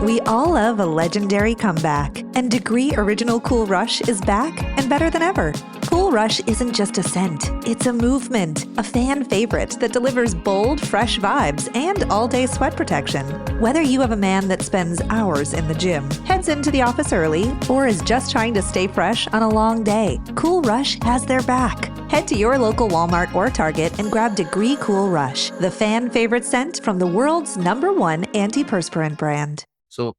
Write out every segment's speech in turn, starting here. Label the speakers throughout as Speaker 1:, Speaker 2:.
Speaker 1: We all love a legendary comeback, and Degree Original Cool Rush is back and better than ever. Cool Rush isn't just a scent, it's a movement, a fan favorite that delivers bold, fresh vibes and all-day sweat protection. Whether you have a man that spends hours in the gym, heads into the office early, or is just trying to stay fresh on a long day, Cool Rush has their back. Head to your local Walmart or Target and grab Degree Cool Rush, the fan favorite scent from the world's #1 antiperspirant brand.
Speaker 2: So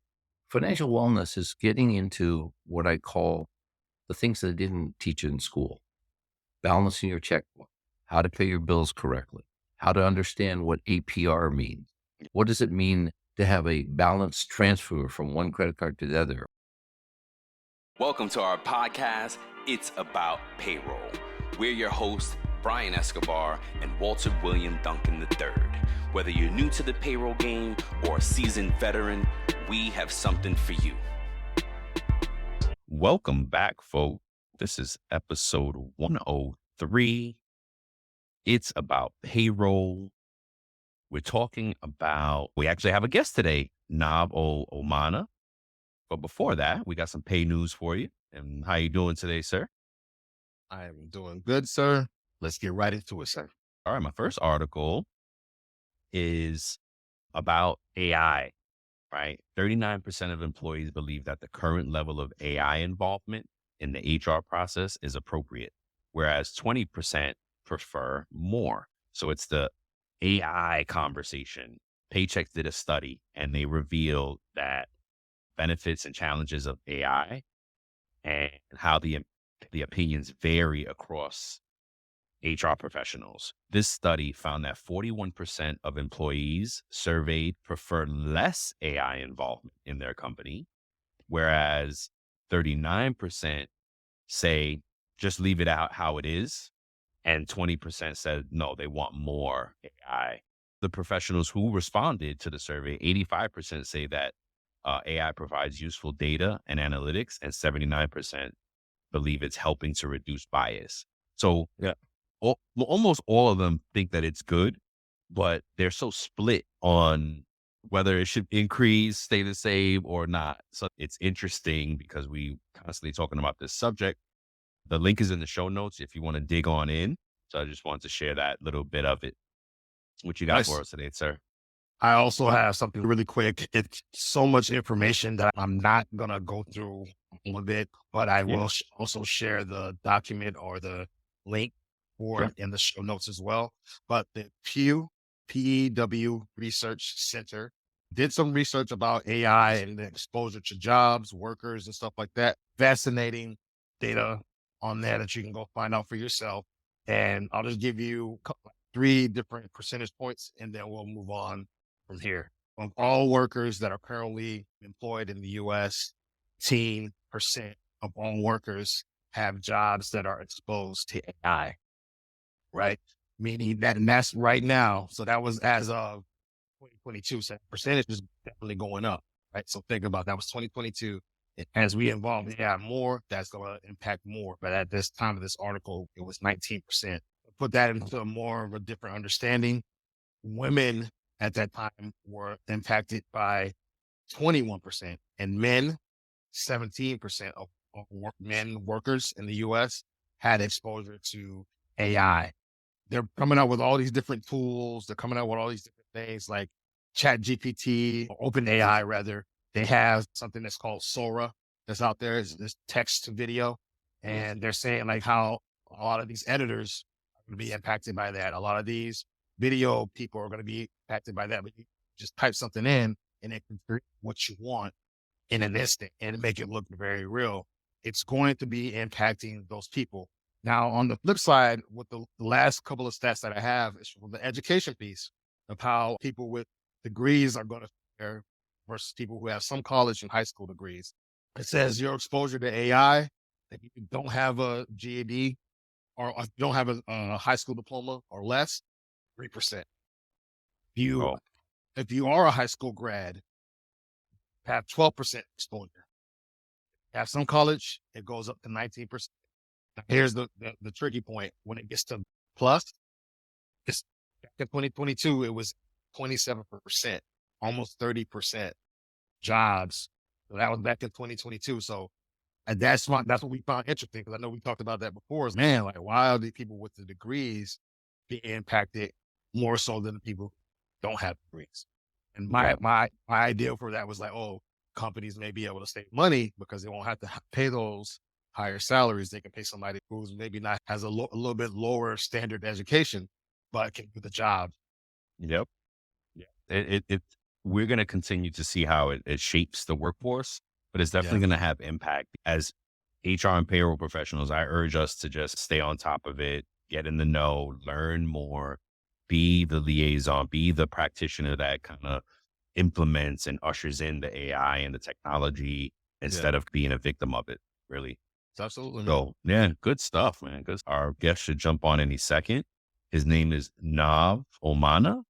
Speaker 2: financial wellness is getting into what I call the things that I didn't teach in school. Balancing your checkbook, how to pay your bills correctly, how to understand what APR means. What does it mean to have a balanced transfer from one credit card to the other?
Speaker 3: Welcome to our podcast, It's About Payroll. We're your hosts, Brian Escobar and Walter William Duncan III. Whether you're new to the payroll game or a seasoned veteran, we have something for you.
Speaker 4: Welcome back, folks. This is episode 103. It's about payroll. We're talking about, we actually have a guest today, Nov Omana. But before that, we got some pay news for you. And how you doing today, sir?
Speaker 5: I am doing good, sir. Let's get right into it, sir.
Speaker 4: All right, my first article is about AI, right? 39% of employees believe that the current level of AI involvement in the HR process is appropriate, whereas 20% prefer more. So it's the AI conversation. Paychex did a study and they revealed that benefits and challenges of AI and how the opinions vary across HR professionals. This study found that 41% of employees surveyed prefer less AI involvement in their company, whereas 39% say just leave it out how it is, and 20% said no, they want more AI. The professionals who responded to the survey, 85% say that AI provides useful data and analytics, and 79% believe it's helping to reduce bias. So yeah, almost all of them think that it's good, but they're so split on whether it should increase, stay the same or not. So it's interesting because we constantly talking about this subject. The link is in the show notes if you want to dig on in. So I just wanted to share that little bit of it. What you got
Speaker 5: Nice.
Speaker 4: for us today, sir?
Speaker 5: I also have something really quick. It's so much information that I'm not going to go through all of it, but I will also share the document or the link for it in the show notes as well. But the PEW Research Center did some research about AI and the exposure to jobs, workers, and stuff like that. Fascinating data on there that you can go find out for yourself. And I'll just give you 3 different percentage points, and then we'll move on from here. Of all workers that are currently employed in the U.S., 18% of all workers have jobs that are exposed to AI, right? Meaning that, and that's right now. So that was as of 2022. So percentage is definitely going up, right? So think about that was 2022. As we involve AI more, that's going to impact more. But at this time of this article, it was 19%. Put that into a more of a different understanding. Women at that time were impacted by 21%, and men, 17% of men workers in the U.S. had exposure to AI. They're coming out with all these different tools. They're coming out with all these different things like ChatGPT, or OpenAI rather. They have something that's called Sora that's out there. It's this text to video. And they're saying like how a lot of these editors are going to be impacted by that. A lot of these video people are going to be impacted by that. But you just type something in and it can create what you want in an instant and make it look very real. It's going to be impacting those people. Now, on the flip side, with the last couple of stats that I have is from the education piece of how people with degrees are going to fare versus people who have some college and high school degrees. It says your exposure to AI, if you don't have a GED or if you don't have a high school diploma or less, 3%. If you are a high school grad, have 12% exposure. Have some college, it goes up to 19%. Now, here's the tricky point. When it gets to plus, it's back in 2022, it was 27%, almost 30%. jobs. So that was back in 2022. So and that's what we found interesting, because I know we talked about that before. Is, man, like, why are the people with the degrees being impacted more so than the people who don't have degrees? And
Speaker 2: Yeah.
Speaker 5: my idea for that was like, oh, companies may be able to save money because they won't have to pay those higher salaries. They can pay somebody who's maybe not has a little bit lower standard education, but can do the job.
Speaker 4: Yep. Yeah. We're going to continue to see how it shapes the workforce, but it's definitely going to have impact. As HR and payroll professionals, I urge us to just stay on top of it, get in the know, learn more, be the liaison, be the practitioner that kind of implements and ushers in the AI and the technology instead of being a victim of it, really.
Speaker 5: Absolutely.
Speaker 4: So, yeah, good stuff, man. Because our guest should jump on any second. His name is Nov Omana,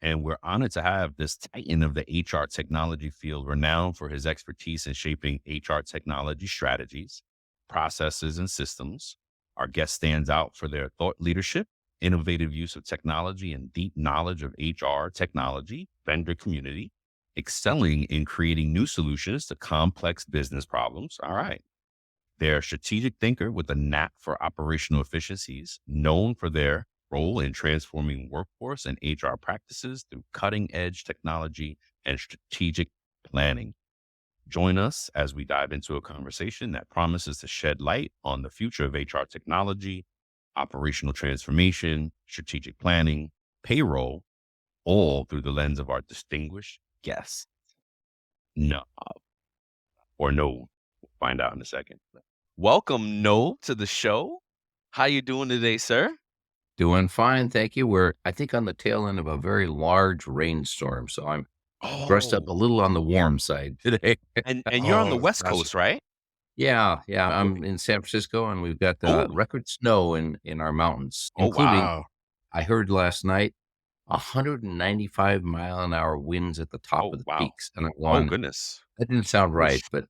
Speaker 4: and we're honored to have this titan of the HR technology field, renowned for his expertise in shaping HR technology strategies, processes, and systems. Our guest stands out for their thought leadership, innovative use of technology, and deep knowledge of HR technology, vendor community, excelling in creating new solutions to complex business problems. All right. They're a strategic thinker with a knack for operational efficiencies, known for their role in transforming workforce and HR practices through cutting-edge technology and strategic planning. Join us as we dive into a conversation that promises to shed light on the future of HR technology, operational transformation, strategic planning, payroll, all through the lens of our distinguished guest. No, we'll find out in a second. Welcome, No, to the show. How you doing today, sir?
Speaker 2: Doing fine, thank you. We're, I think, on the tail end of a very large rainstorm, so I'm dressed up a little on the warm side today.
Speaker 4: And you're on the West
Speaker 5: Gotcha.
Speaker 4: Coast, right?
Speaker 2: Yeah, I'm in San Francisco, and we've got record snow in our mountains, including,
Speaker 5: Wow.
Speaker 2: I heard last night, 195-mile-an-hour winds at the top of the
Speaker 4: Wow.
Speaker 2: peaks. And I'm
Speaker 4: Oh,
Speaker 2: going,
Speaker 4: goodness.
Speaker 2: that didn't sound right, but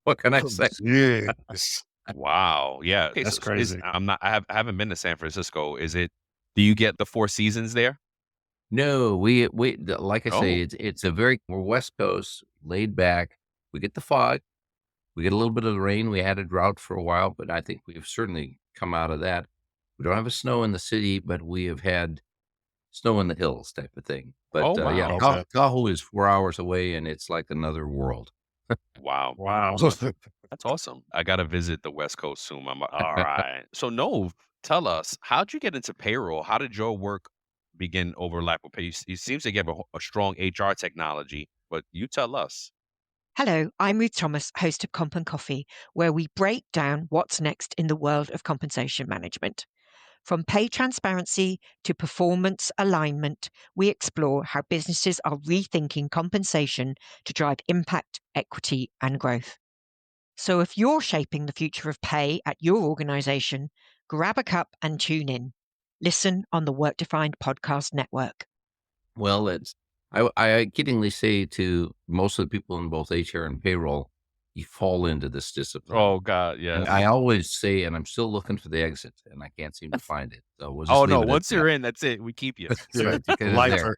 Speaker 2: what can I say?
Speaker 5: Yes.
Speaker 4: Wow. Yeah. Okay,
Speaker 5: That's
Speaker 4: so
Speaker 5: crazy.
Speaker 4: I haven't been to San Francisco. Do you get the four seasons there?
Speaker 2: No, we like I say,
Speaker 4: Oh,
Speaker 2: it's we're West Coast, laid back. We get the fog, we get a little bit of the rain. We had a drought for a while, but I think we've certainly come out of that. We don't have a snow in the city, but we have had snow in the hills type of thing. But yeah,
Speaker 4: wow.
Speaker 5: Okay.
Speaker 2: Tahoe is 4 hours away, and it's like another world.
Speaker 4: Wow.
Speaker 5: Wow.
Speaker 4: That's awesome. I got to visit the West Coast soon. All right. So, No, tell us, how'd you get into payroll? How did your work begin overlap with pay? It seems like you have a strong HR technology, but you tell us.
Speaker 6: Hello, I'm Ruth Thomas, host of Comp and Coffee, where we break down what's next in the world of compensation management. From pay transparency to performance alignment, we explore how businesses are rethinking compensation to drive impact, equity, and growth. So if you're shaping the future of pay at your organization, grab a cup and tune in. Listen on the Work Defined Podcast Network.
Speaker 2: Well, I kiddingly say to most of the people in both HR and payroll, you fall into this discipline.
Speaker 4: Oh, God.
Speaker 2: And
Speaker 4: Yeah.
Speaker 2: I always say, and I'm still looking for the exit, and I can't seem to find it. So we'll just
Speaker 4: Oh,
Speaker 2: leave
Speaker 4: no.
Speaker 2: it at
Speaker 4: Once you're
Speaker 2: that.
Speaker 4: in, that's it. We keep you.
Speaker 5: Yeah.
Speaker 2: Because it's there.
Speaker 5: Lifer.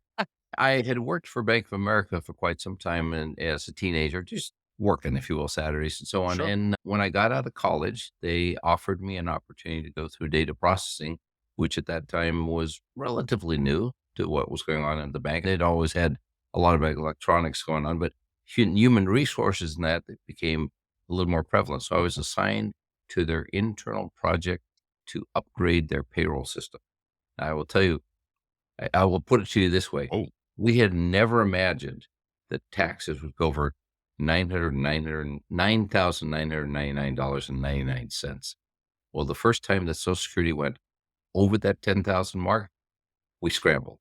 Speaker 2: I had worked for Bank of America for quite some time, and as a teenager, just working, if you will, Saturdays and so on.
Speaker 4: Sure.
Speaker 2: And when I got out of college, they offered me an opportunity to go through data processing, which at that time was relatively new to what was going on in the bank. They'd always had a lot of electronics going on, but human resources and that became a little more prevalent. So I was assigned to their internal project to upgrade their payroll system. I will tell you, I will put it to you this way.
Speaker 4: Oh,
Speaker 2: We had never imagined that taxes would go over $9,999.99. Well, the first time that Social Security went over that 10,000 mark, we scrambled.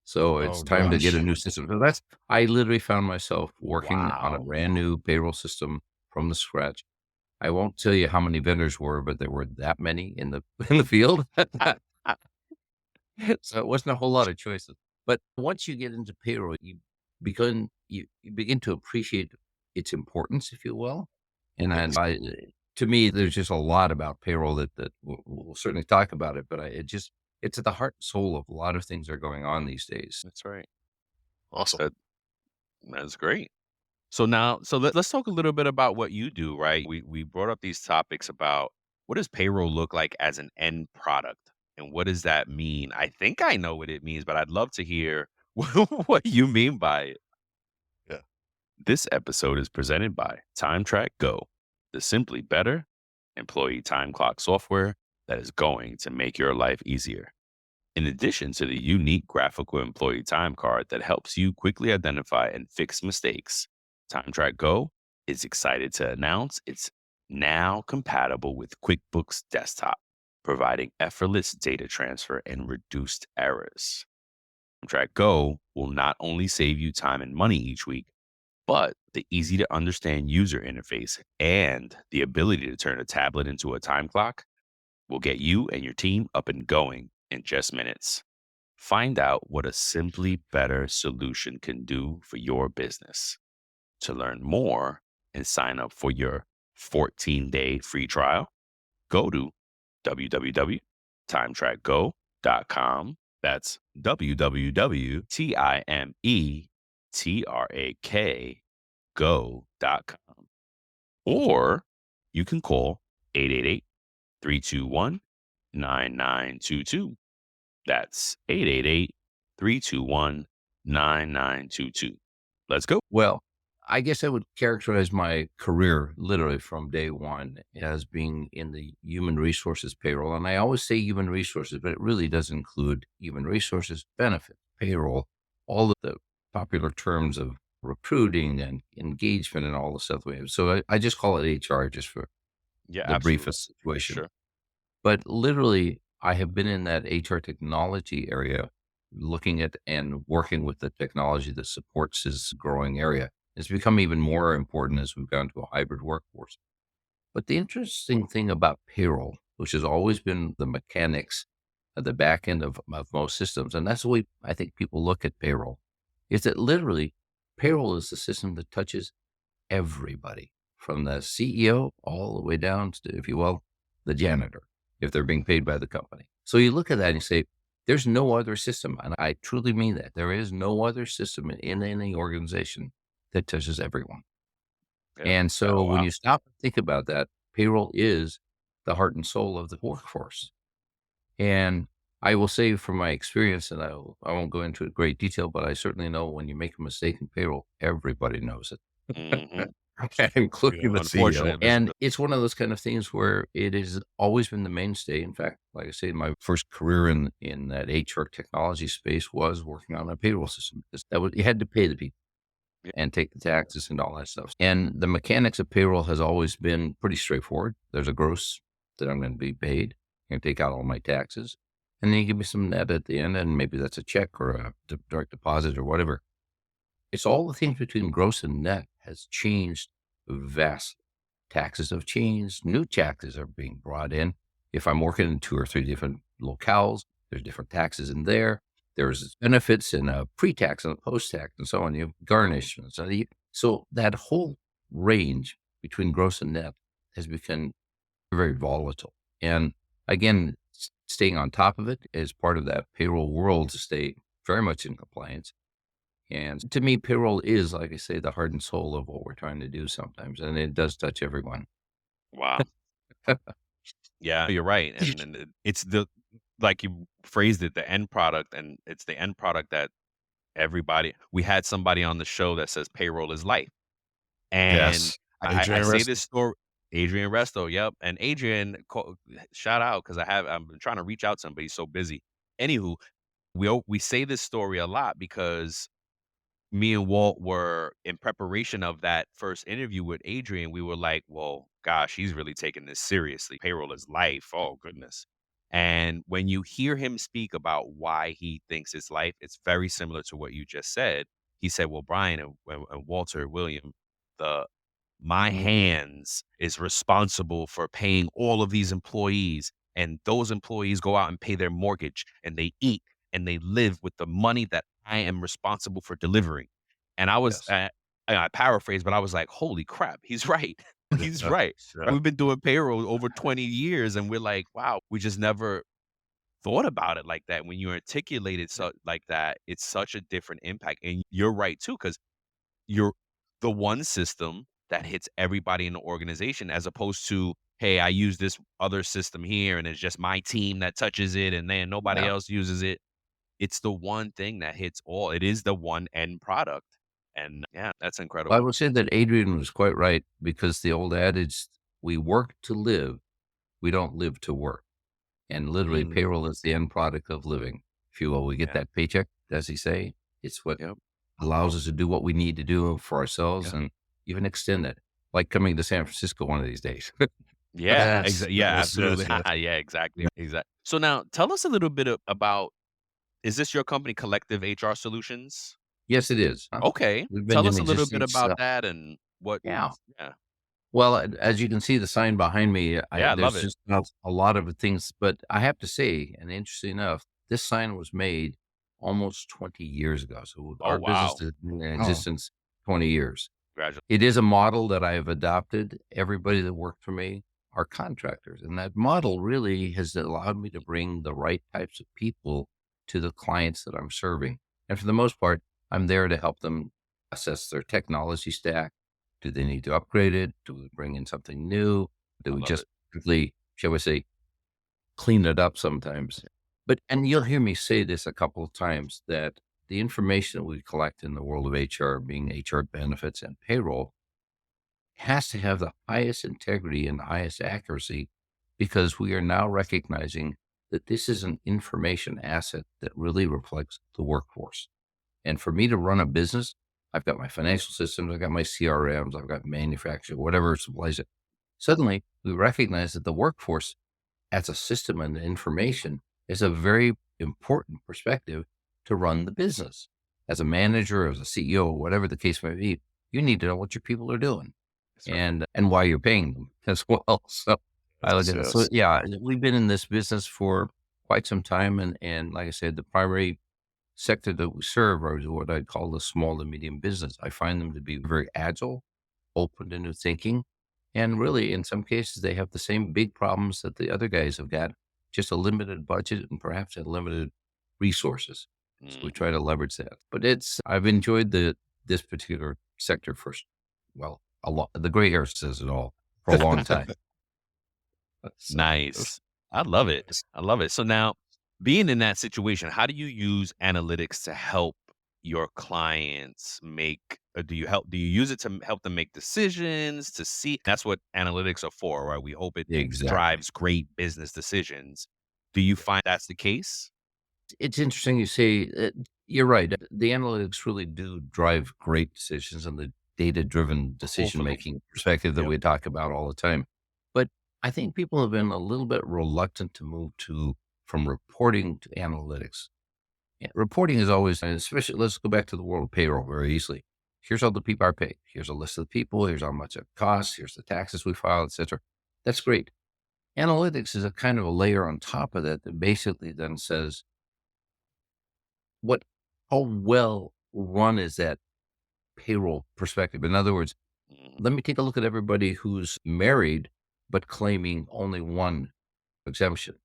Speaker 2: So it's
Speaker 5: Oh,
Speaker 2: time to get a
Speaker 5: gosh.
Speaker 2: new system. So I literally found myself working on a
Speaker 4: wow.
Speaker 2: brand new payroll system from the scratch. I won't tell you how many vendors were, but there were that many in the field. So it wasn't a whole lot of choices. But once you get into payroll, you begin to appreciate its importance, if you will. And
Speaker 5: Yes.
Speaker 2: to me, there's just a lot about payroll that we'll certainly talk about it. But it's at the heart and soul of a lot of things that are going on these days.
Speaker 4: That's right.
Speaker 5: Awesome.
Speaker 4: That's great. Let's talk a little bit about what you do, right? We brought up these topics about what does payroll look like as an end product, and what does that mean? I think I know what it means, but I'd love to hear what you mean by it.
Speaker 5: Yeah.
Speaker 4: This episode is presented by TrakGO, the simply better employee time clock software that is going to make your life easier. In addition to the unique graphical employee time card that helps you quickly identify and fix mistakes, TrakGO is excited to announce it's now compatible with QuickBooks Desktop, providing effortless data transfer and reduced errors. TrakGO will not only save you time and money each week, but the easy to understand user interface and the ability to turn a tablet into a time clock will get you and your team up and going in just minutes. Find out what a simply better solution can do for your business. To learn more and sign up for your 14-day free trial, go to www.timetrakgo.com. That's www.timetrakgo.com. Or you can call 888-321-9922. That's 888-321-9922. Let's go.
Speaker 2: Well, I guess I would characterize my career literally from day one as being in the human resources payroll. And I always say human resources, but it really does include human resources, benefit, payroll, all of the popular terms of recruiting and engagement and all the stuff we have. So I just call it HR just for
Speaker 4: Yeah,
Speaker 2: the
Speaker 4: absolutely.
Speaker 2: briefest situation.
Speaker 4: Sure.
Speaker 2: But literally, I have been in that HR technology area, looking at and working with the technology that supports this growing area. It's become even more important as we've gone to a hybrid workforce. But the interesting thing about payroll, which has always been the mechanics at the back end of most systems, and that's the way I think people look at payroll, is that literally payroll is the system that touches everybody, from the CEO all the way down to, if you will, the janitor, if they're being paid by the company. So you look at that and you say, there's no other system. And I truly mean that. There is no other system in any organization that touches everyone.
Speaker 4: Yeah.
Speaker 2: And so
Speaker 4: Oh,
Speaker 2: when
Speaker 4: wow.
Speaker 2: you stop and think about that, payroll is the heart and soul of the workforce. And I will say from my experience, and I won't go into great detail, but I certainly know when you make a mistake in payroll, everybody knows it.
Speaker 4: Mhm.
Speaker 2: Including the CEO.
Speaker 4: Unfortunate.
Speaker 2: And it's one of those kind of things where it has always been the mainstay. In fact, like I say, my first career in that HR technology space was working on a payroll system. You had to pay the people
Speaker 4: Yeah.
Speaker 2: and take the taxes and all that stuff. And the mechanics of payroll has always been pretty straightforward. There's a gross that I'm going to be paid. I'm going to take out all my taxes. And then you give me some net at the end, and maybe that's a check or a direct deposit or whatever. It's all the things between gross and net has changed vastly. Taxes have changed. New taxes are being brought in. If I'm working in 2 or 3 different locales, there's different taxes in there. There's benefits and a pre-tax and a post-tax and so on. You have garnish. And so that whole range between gross and net has become very volatile. And again, staying on top of it is part of that payroll world to stay very much in compliance. And to me, payroll is, like I say, the heart and soul of what we're trying to do sometimes. And it does touch everyone.
Speaker 4: Wow. Yeah, you're right. And it's like you phrased it, the end product, and it's the end product that we had somebody on the show that says payroll is life. And
Speaker 5: Yes.
Speaker 4: I
Speaker 5: Adrian
Speaker 4: say
Speaker 5: Rest.
Speaker 4: this story, Adrian Resto. Yep. And Adrian, shout out, because I'm trying to reach out to him, but he's so busy. Anywho, we say this story a lot because me and Walt were in preparation of that first interview with Adrian. We were like, well, gosh, he's really taking this seriously. Payroll is life. Oh, goodness. And when you hear him speak about why he thinks it's life, it's very similar to what you just said. He said, well, Brian and Walter, William, my hands is responsible for paying all of these employees. And those employees go out and pay their mortgage, and they eat and they live with the money that I am responsible for delivering. And I paraphrase, but I was like, holy crap, he's right. He's right.
Speaker 5: Yeah.
Speaker 4: We've been doing payroll over 20 years, and we're like, wow, we just never thought about it like that. When you articulate it like that, it's such a different impact. And you're right too, because you're the one system that hits everybody in the organization, as opposed to, hey, I use this other system here and it's just my team that touches it and then nobody
Speaker 2: Yeah.
Speaker 4: else uses it. It's the one thing that hits all. It is the one end product. And yeah, that's
Speaker 2: Well, I
Speaker 4: incredible.
Speaker 2: would say that Adrian was quite right because the old adage, we work to live, we don't live to work. And literally,
Speaker 4: Mm,
Speaker 2: payroll is the end product of living. If you will, we get
Speaker 4: yeah.
Speaker 2: that paycheck, as he say. It's what
Speaker 4: Yep.
Speaker 2: allows us to do what we need to do for ourselves
Speaker 4: Yeah.
Speaker 2: and even extend it, like coming to San Francisco one of these days.
Speaker 4: Yeah.
Speaker 5: Yes,
Speaker 4: Yeah,
Speaker 5: yes,
Speaker 4: absolutely.
Speaker 5: yes, yes.
Speaker 4: Yeah, exactly. Exactly. So now tell us a little bit about, is this your company, Collective HR Solutions?
Speaker 2: Yes, it is.
Speaker 4: Okay.
Speaker 2: We've been
Speaker 4: Tell
Speaker 2: in
Speaker 4: us a little bit
Speaker 2: existence.
Speaker 4: about that and what,
Speaker 2: Yeah.
Speaker 4: yeah.
Speaker 2: Well, as you can see the sign behind me,
Speaker 4: Yeah, I love
Speaker 2: there's
Speaker 4: it.
Speaker 2: just not a lot of things, but I have to say, and interesting enough, this sign was made almost 20 years ago. So
Speaker 4: Oh,
Speaker 2: our business
Speaker 4: wow.
Speaker 2: has been in
Speaker 5: Oh,
Speaker 2: existence 20 years.
Speaker 4: Congratulations.
Speaker 2: It is a model that I have adopted. Everybody that worked for me are contractors. And that model really has allowed me to bring the right types of people to the clients that I'm serving. And for the most part, I'm there to help them assess their technology stack. Do they need to upgrade it? Do we bring in something new? Do
Speaker 4: I
Speaker 2: we
Speaker 4: love
Speaker 2: just
Speaker 4: it.
Speaker 2: simply, shall we say, clean it up sometimes? But, and you'll hear me say this a couple of times, that the information that we collect in the world of HR, being HR benefits and payroll, has to have the highest integrity and the highest accuracy because we are now recognizing that this is an information asset that really reflects the workforce. And for me to run a business, I've got my financial systems, I've got my CRMs, I've got manufacturing, whatever supplies it. Suddenly, we recognize that the workforce as a system and information is a very important perspective to run the business. As a manager, as a CEO, whatever the case may be, you need to know what your people are doing
Speaker 4: Yes, sir.
Speaker 2: and why you're paying them as well. So I look
Speaker 5: yes,
Speaker 2: at it. So
Speaker 5: yes.
Speaker 2: yeah, we've been in this business for quite some time. And like I said, the primary sector that we serve are what I call the small to medium business. I find them to be very agile, open to new thinking. And really, in some cases, they have the same big problems that the other guys have got, just a limited budget and perhaps a limited resources. So we
Speaker 4: Mhm.
Speaker 2: try to leverage that. But I've enjoyed this particular sector for, well, a lot. The gray hair says it all for a long time. So,
Speaker 4: Nice. I love it. I love it. So now, being in that situation, how do you use analytics to help your clients make, do you use it to help them make decisions, to see? That's what analytics are for, right? We hope it
Speaker 2: exactly.
Speaker 4: drives great business decisions. Do you find that's the case?
Speaker 2: It's interesting you say you're right. The analytics really do drive great decisions and the data driven decision
Speaker 4: Hopefully.
Speaker 2: making perspective that
Speaker 4: Yep.
Speaker 2: we talk about all the time. But I think people have been a little bit reluctant to move to from reporting to analytics. Yeah, reporting is always, and especially let's go back to the world of payroll very easily. Here's all the people are paid. Here's a list of the people. Here's how much it costs. Here's the taxes we file, etc. That's great. Analytics is a kind of a layer on top of that that basically then says, what how well run is that payroll perspective? In other words,
Speaker 4: Mhm.
Speaker 2: let me take a look at everybody who's married but claiming only one exemption.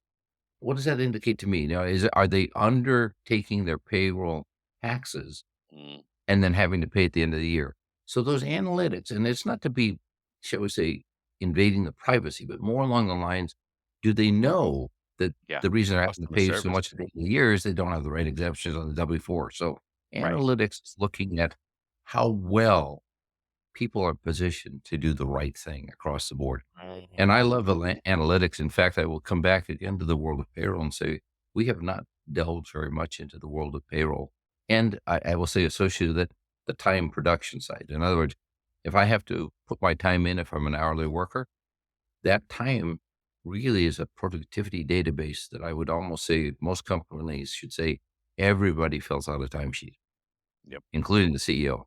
Speaker 2: What does that indicate to me? Now, are they undertaking their payroll taxes
Speaker 4: Mhm.
Speaker 2: and then having to pay at the end of the year? So those analytics, and it's not to be, shall we say, invading the privacy, but more along the lines, do they know that
Speaker 4: Yeah.
Speaker 2: the reason they're having to
Speaker 4: Customer
Speaker 2: pay so
Speaker 4: service.
Speaker 2: much at the end of the year is they don't have the right exemptions on the W-4? So
Speaker 4: Right.
Speaker 2: analytics is looking at how well people are positioned to do the right thing across the board. And I love analytics. In fact, I will come back again to the world of payroll and say, we have not delved very much into the world of payroll. And I will say associated with it, the time production side. In other words, if I have to put my time in, if I'm an hourly worker, that time really is a productivity database that I would almost say most companies should say everybody fills out a timesheet,
Speaker 4: Yep.
Speaker 2: including the CEO.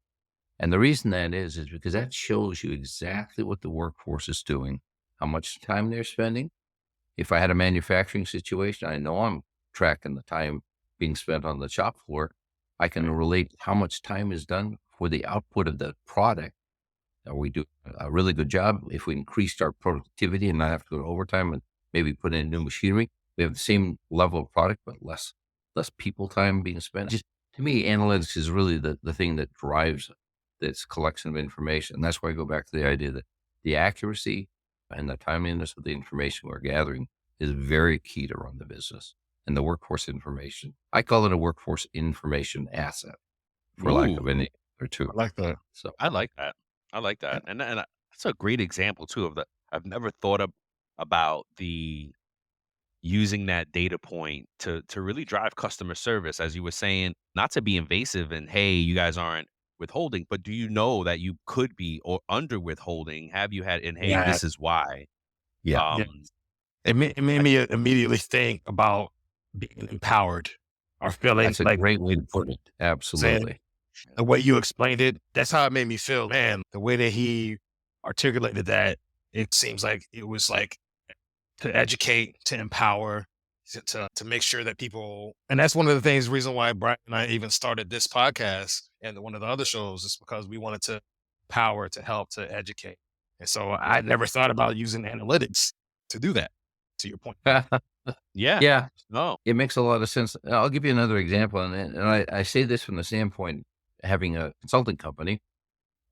Speaker 2: And the reason that is because that shows you exactly what the workforce is doing, how much time they're spending. If I had a manufacturing situation, I know I'm tracking the time being spent on the shop floor. I can
Speaker 4: Right.
Speaker 2: relate how much time is done for the output of the product. Are we doing a really good job? If we increased our productivity and not have to go to overtime and maybe put in new machinery, we have the same level of product, but less people time being spent. Just to me, analytics is really the thing that drives this collection of information. And that's why I go back to the idea that the accuracy and the timeliness of the information we're gathering is very key to run the business. And the workforce information, I call it a workforce information asset, for lack of any other term.
Speaker 5: I like that.
Speaker 2: So
Speaker 4: I like that. I like that. And that's a great example too of the, I've never thought about the using that data point to really drive customer service, as you were saying, not to be invasive and, hey, you guys aren't withholding, but do you know that you could be or under withholding? Have you had, and hey,
Speaker 5: Yeah.
Speaker 4: this is why.
Speaker 2: yeah,
Speaker 5: Yeah. It made me immediately think about being empowered or feeling
Speaker 2: that's a
Speaker 5: like
Speaker 2: great way to put it. Absolutely.
Speaker 5: the way you explained it. That's how it made me feel, man. The way that he articulated that, it seems like it was like to educate, to empower, to make sure that people, and that's one of the things, reason why Brian and I even started this podcast and one of the other shows is because we wanted to empower, to help, to educate. And so I never thought about using analytics to do that, to your point.
Speaker 4: Yeah.
Speaker 2: Yeah,
Speaker 4: No.
Speaker 2: it makes a lot of sense. I'll give you another example. And I say this from the standpoint, having a consulting company,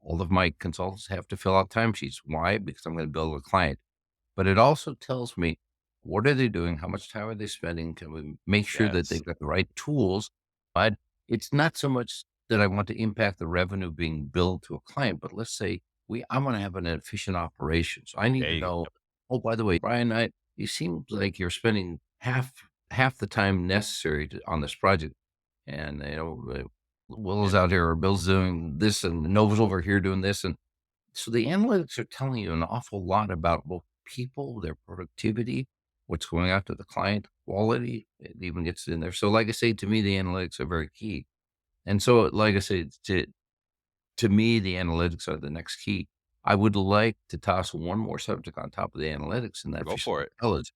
Speaker 2: all of my consultants have to fill out timesheets. Why? Because I'm going to bill a client. But it also tells me, what are they doing? How much time are they spending? Can we make sure that
Speaker 4: Yes.
Speaker 2: they've got the right tools? But it's not so much that I want to impact the revenue being billed to a client, but let's say I want to have an efficient operation. So I need
Speaker 4: There
Speaker 2: to
Speaker 4: you go.
Speaker 2: know, oh, by the way, Brian, you seem like you're spending half the time necessary on this project. And, Will's out here, or Bill's doing this, and Nova's over here doing this. And so the analytics are telling you an awful lot about both people, their productivity, what's going out to the client, quality. It even gets in there. So, like I say, to me, the analytics are very key. And so, like I said, to me, the analytics are the next key. I would like to toss one more subject on top of the analytics, and that's
Speaker 4: Go for it.
Speaker 2: intelligence.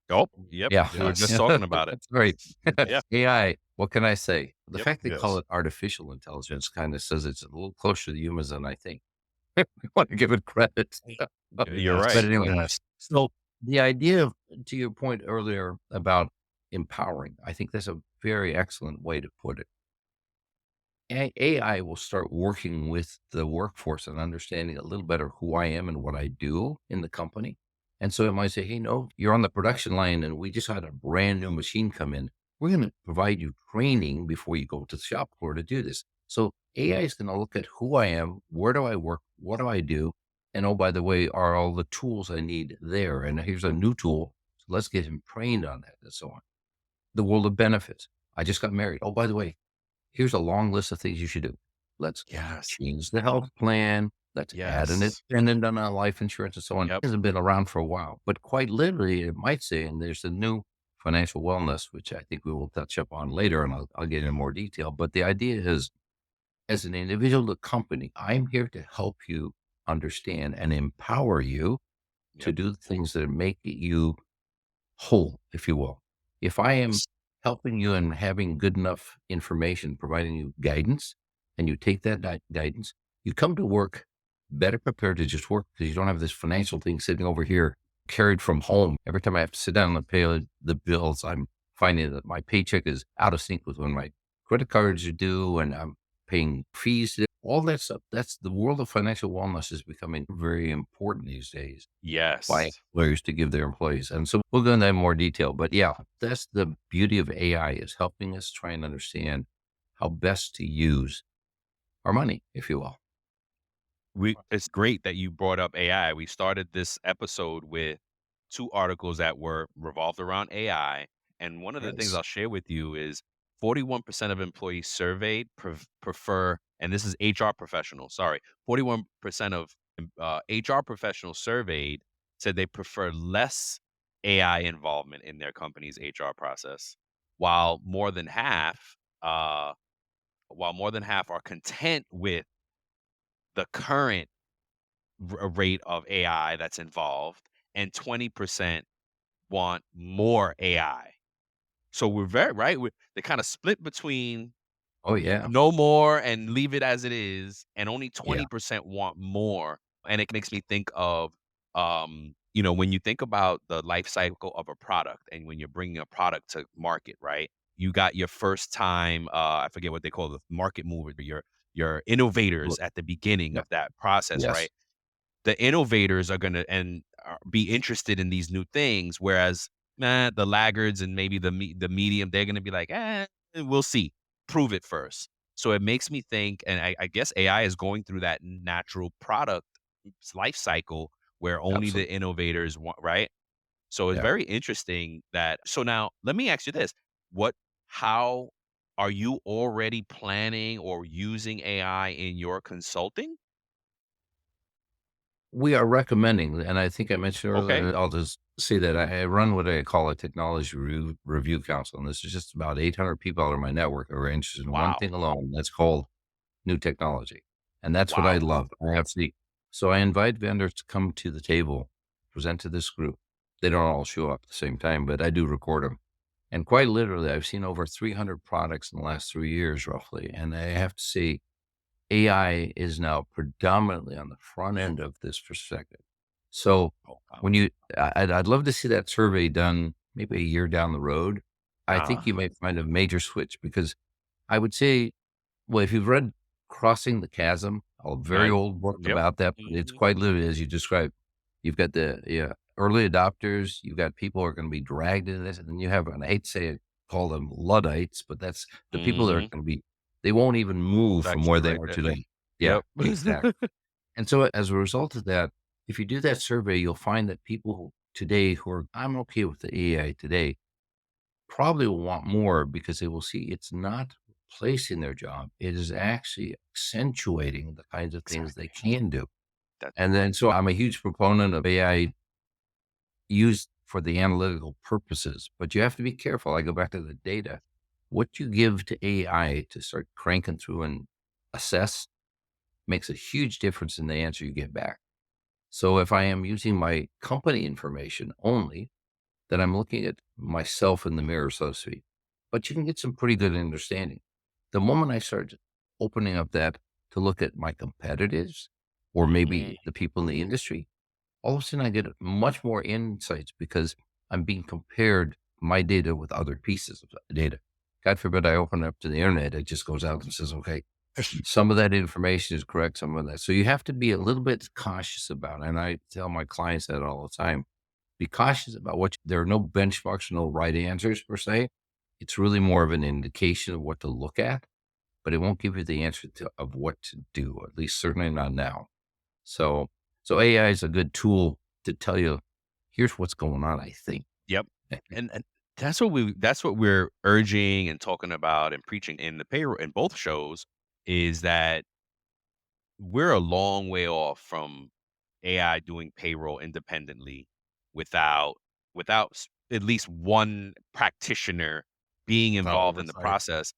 Speaker 4: Oh, yep.
Speaker 2: Yeah.
Speaker 4: We were just talking about it.
Speaker 2: That's right.
Speaker 4: Yeah.
Speaker 2: AI, what can I say? The
Speaker 4: Yep.
Speaker 2: fact they call
Speaker 5: Yes.
Speaker 2: it artificial intelligence kind of says it's a little closer to humans than I think. We want to give it credit.
Speaker 4: You're
Speaker 5: Yes.
Speaker 4: right.
Speaker 2: But anyway,
Speaker 5: Yes.
Speaker 2: so the idea of, to your point earlier about empowering, I think that's a very excellent way to put it. AI will start working with the workforce and understanding a little better who I am and what I do in the company. And so it might say, hey, no, you're on the production line and we just had a brand new machine come in. We're going to provide you training before you go to the shop floor to do this. So AI is going to look at who I am, where do I work, what do I do? And oh, by the way, are all the tools I need there? And here's a new tool. So let's get him trained on that and so on. The world of benefits. I just got married. Oh, by the way, here's a long list of things you should do. Let's
Speaker 5: Yes.
Speaker 2: change the health plan. Let's add an
Speaker 4: Yes.
Speaker 2: independent on life insurance and so on.
Speaker 4: Yep.
Speaker 2: It hasn't been around for a while, but quite literally, it might say, and there's a new financial wellness, which I think we will touch up on later, and I'll get into more detail. But the idea is, as an individual to company, I'm here to help you understand and empower you to
Speaker 4: Yep.
Speaker 2: do the things that make you whole, if you will. If I am helping you and having good enough information, providing you guidance, and you take that guidance, you come to work better prepared to just work because you don't have this financial thing sitting over here carried from home. Every time I have to sit down and pay the bills, I'm finding that my paycheck is out of sync with when my credit cards are due and I'm paying fees. All that stuff. That's the world of financial wellness is becoming very important these days
Speaker 4: Yes.
Speaker 2: by employers to give their employees. And so we'll go into that in more detail. But yeah, that's the beauty of AI is helping us try and understand how best to use our money, if you will.
Speaker 4: It's great that you brought up AI. We started this episode with 2 articles that were revolved around AI. And one of the things
Speaker 5: Yes.
Speaker 4: I'll share with you is 41% of employees surveyed prefer, and this is HR professionals, sorry, 41% of HR professionals surveyed said they prefer less AI involvement in their company's HR process, while more than half, uh, are content with the current rate of AI that's involved, and 20% want more AI. So we're very right. They're kind of split between
Speaker 2: Oh, yeah.
Speaker 4: no more and leave it as it is, and only
Speaker 2: Yeah.
Speaker 4: 20% want more. And it makes me think of, when you think about the life cycle of a product, and when you're bringing a product to market, right? You got your first time, I forget what they call the market mover, your innovators at the beginning of that process,
Speaker 2: Yes.
Speaker 4: right? The innovators are going to be interested in these new things, whereas the laggards and maybe the medium, they're going to be like, we'll see, prove it first. So it makes me think, and I guess AI is going through that natural product life cycle where only the
Speaker 2: Absolutely.
Speaker 4: innovators want, right? So it's
Speaker 2: Yeah.
Speaker 4: very interesting that. So now let me ask you this: how are you already planning or using AI in your consulting?
Speaker 2: We are recommending, and I think I mentioned
Speaker 4: Okay.
Speaker 2: earlier, I'll just say that I run what I call a technology review council. And this is just about 800 people out of my network who are interested in one
Speaker 4: Wow.
Speaker 2: thing alone. That's called new technology. And that's what I
Speaker 4: Wow.
Speaker 2: love. I have to. So I invite vendors to come to the table, present to this group. They don't all show up at the same time, but I do record them. And quite literally, I've seen over 300 products in the last 3 years, roughly. And I have to say, AI is now predominantly on the front end of this perspective. So
Speaker 4: Oh, wow.
Speaker 2: when I'd love to see that survey done maybe a year down the road. I think you might find a major switch because I would say, well, if you've read Crossing the Chasm, a very old book
Speaker 4: Yep.
Speaker 2: about that, but it's quite literally as you described. You've got the early adopters, you've got people who are going to be dragged into this, and then you have, and I hate to say it, call them Luddites, but that's the people that are going to be, they won't even move from where
Speaker 4: Actually
Speaker 2: they
Speaker 4: right
Speaker 2: are
Speaker 4: there.
Speaker 2: today. Yeah,
Speaker 4: Yep.
Speaker 2: exactly. And so as a result of that, if you do that survey, you'll find that people today who are, I'm okay with the AI today, probably will want more because they will see it's not replacing their job. It is actually accentuating the kinds of things they
Speaker 4: Exactly.
Speaker 2: can do.
Speaker 4: That
Speaker 2: And then, so I'm a huge proponent of AI used for the analytical purposes, but you have to be careful. I go back to the data. What you give to AI to start cranking through and assess makes a huge difference in the answer you get back. So if I am using my company information only, then I'm looking at myself in the mirror, so to speak. But you can get some pretty good understanding. The moment I start opening up that to look at my competitors or maybe the people in the industry, all of a sudden I get much more insights because I'm being compared my data with other pieces of data. God forbid I open it up to the internet, it just goes out and says, okay, some of that information is correct, some of that. So you have to be a little bit cautious about it. And I tell my clients that all the time. Be cautious about there are no benchmarks, no right answers per se. It's really more of an indication of what to look at, but it won't give you the answer of what to do, at least certainly not now. So AI is a good tool to tell you, here's what's going on, I think.
Speaker 4: Yep. And that's what we're urging and talking about and preaching in the payroll in both shows is that we're a long way off from AI doing payroll independently without at least one practitioner being
Speaker 5: Without
Speaker 4: involved in the
Speaker 5: oversight.
Speaker 4: process.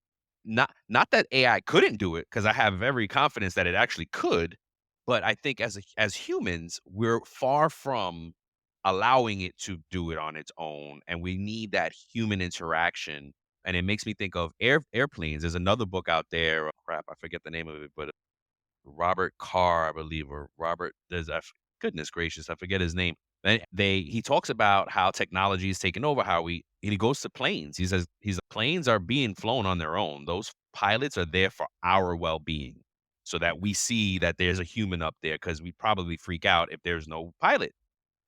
Speaker 4: Not that AI couldn't do it, because I have every confidence that it actually could, but I think as humans, we're far from allowing it to do it on its own, and we need that human interaction. And it makes me think of airplanes. There's another book out there. Oh, crap, I forget the name of it, but Robert Carr, I believe, or Robert. Goodness gracious, I forget his name. He talks about how technology is taking over. And he goes to planes. He says planes are being flown on their own. Those pilots are there for our well being, so that we see that there's a human up there, because we probably freak out if there's no pilot.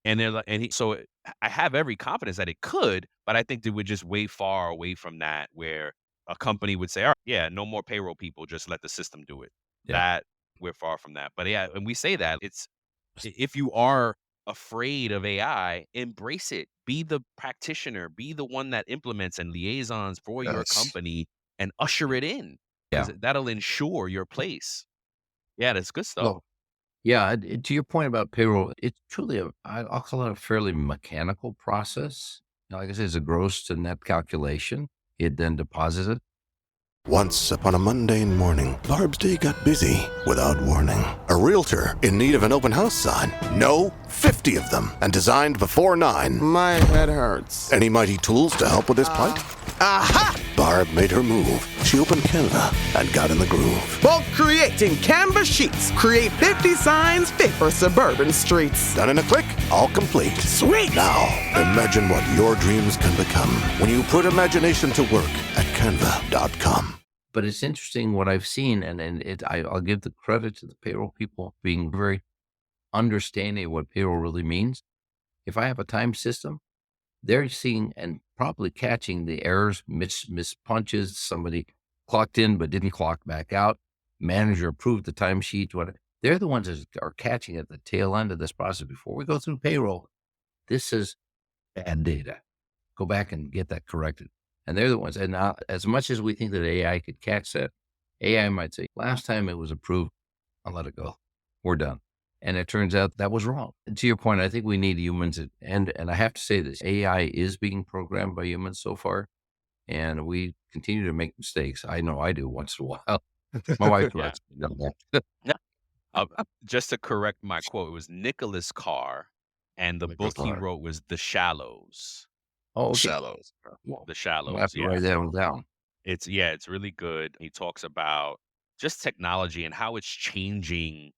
Speaker 4: And they're like, I have every confidence that it could, but I think that we're just way far away from that, where a company would say, all right, yeah, no more payroll people, just let the system do it.
Speaker 2: Yeah.
Speaker 4: That we're far from that. But yeah, and we say that if you are afraid of AI, embrace it. Be the practitioner, be the one that implements and liaisons for your
Speaker 5: Yes.
Speaker 4: company and usher it in,
Speaker 2: Yeah.
Speaker 4: because that'll ensure your place. Yeah, that's good stuff.
Speaker 2: Well, yeah. To your point about payroll, it's truly I'll call it a fairly mechanical process. Like I said, it's a gross to net calculation. It then deposits it.
Speaker 7: Once upon a mundane morning, Barb's day got busy without warning. A realtor in need of an open house sign. No, 50 of them, and designed before 9.
Speaker 8: My head hurts.
Speaker 7: Any mighty tools to help with his plight?
Speaker 8: Aha!
Speaker 7: Barb made her move. She opened Canva and got in the groove.
Speaker 8: Bulk creating Canva sheets. Create 50 signs fit for suburban streets.
Speaker 7: Done in a click, all complete.
Speaker 8: Sweet!
Speaker 7: Now, imagine what your dreams can become when you put imagination to work at canva.com.
Speaker 2: But it's interesting what I've seen, and I'll give the credit to the payroll people being very understanding of what payroll really means. If I have a time system, they're seeing and probably catching the errors, miss punches, somebody clocked in but didn't clock back out, manager approved the timesheet, whatever. They're the ones that are catching at the tail end of this process before we go through payroll. This is bad data. Go back and get that corrected. And they're the ones. And now, as much as we think that AI could catch that, AI might say, last time it was approved, I'll let it go. We're done. And it turns out that was wrong. And to your point, I think we need humans. And I have to say this, AI is being programmed by humans so far. And we continue to make mistakes. I know I do once in a while. My wife
Speaker 4: Yeah.
Speaker 2: lets me know that.
Speaker 4: Just to correct my quote, it was Nicholas Carr, and the book he
Speaker 5: Carr.
Speaker 4: wrote was The Shallows.
Speaker 2: Oh, okay.
Speaker 5: Shallows.
Speaker 4: The
Speaker 2: I'll
Speaker 4: Shallows,
Speaker 2: have to
Speaker 4: yeah.
Speaker 2: write that one down.
Speaker 4: It's really good. He talks about just technology and how it's changing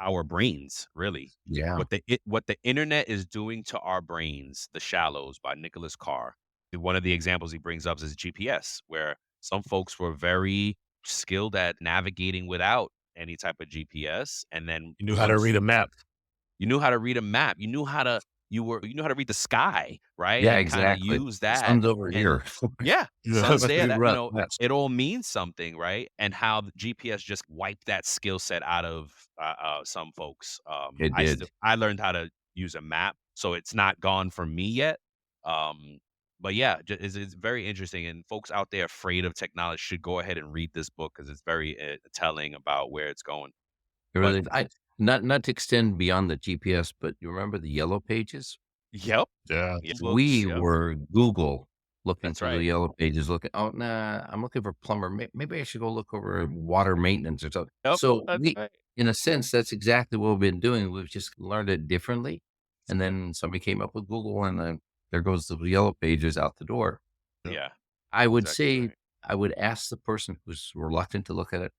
Speaker 4: our brains, really.
Speaker 2: Yeah.
Speaker 4: What the internet is doing to our brains. The Shallows by Nicholas Carr. One of the examples he brings up is GPS, where some folks were very skilled at navigating without any type of GPS, and then
Speaker 5: You knew how to read a map.
Speaker 4: you knew how to read a map. You knew how to read the sky, right?
Speaker 2: Yeah,
Speaker 4: and kind of
Speaker 2: exactly.
Speaker 4: use
Speaker 2: The
Speaker 4: that.
Speaker 2: sun's over
Speaker 4: And
Speaker 2: here.
Speaker 4: yeah,
Speaker 5: Yeah.
Speaker 4: sun's there. That,
Speaker 2: Right, yes.
Speaker 4: it all means something, right? And how the GPS just wiped that skill set out of some folks.
Speaker 2: It did.
Speaker 4: I learned how to use a map, so it's not gone from me yet. But yeah, it's very interesting, and folks out there afraid of technology should go ahead and read this book because it's very telling about where it's going.
Speaker 2: It
Speaker 4: But
Speaker 2: really, not to extend beyond the GPS, but you remember the yellow pages?
Speaker 4: yep,
Speaker 5: Yeah.
Speaker 2: We
Speaker 4: yep,
Speaker 2: were Google looking
Speaker 4: that's
Speaker 2: through the
Speaker 4: right.
Speaker 2: yellow pages, oh, nah, I'm looking for plumber. Maybe I should go look over water maintenance or something.
Speaker 4: Yep,
Speaker 2: So
Speaker 4: that's right.
Speaker 2: in a sense, that's exactly what we've been doing. We've just learned it differently. And then somebody came up with Google, and then there goes the yellow pages out the door.
Speaker 4: Yeah,
Speaker 2: I would
Speaker 4: exactly
Speaker 2: say,
Speaker 4: right.
Speaker 2: I would ask the person who's reluctant to look at it,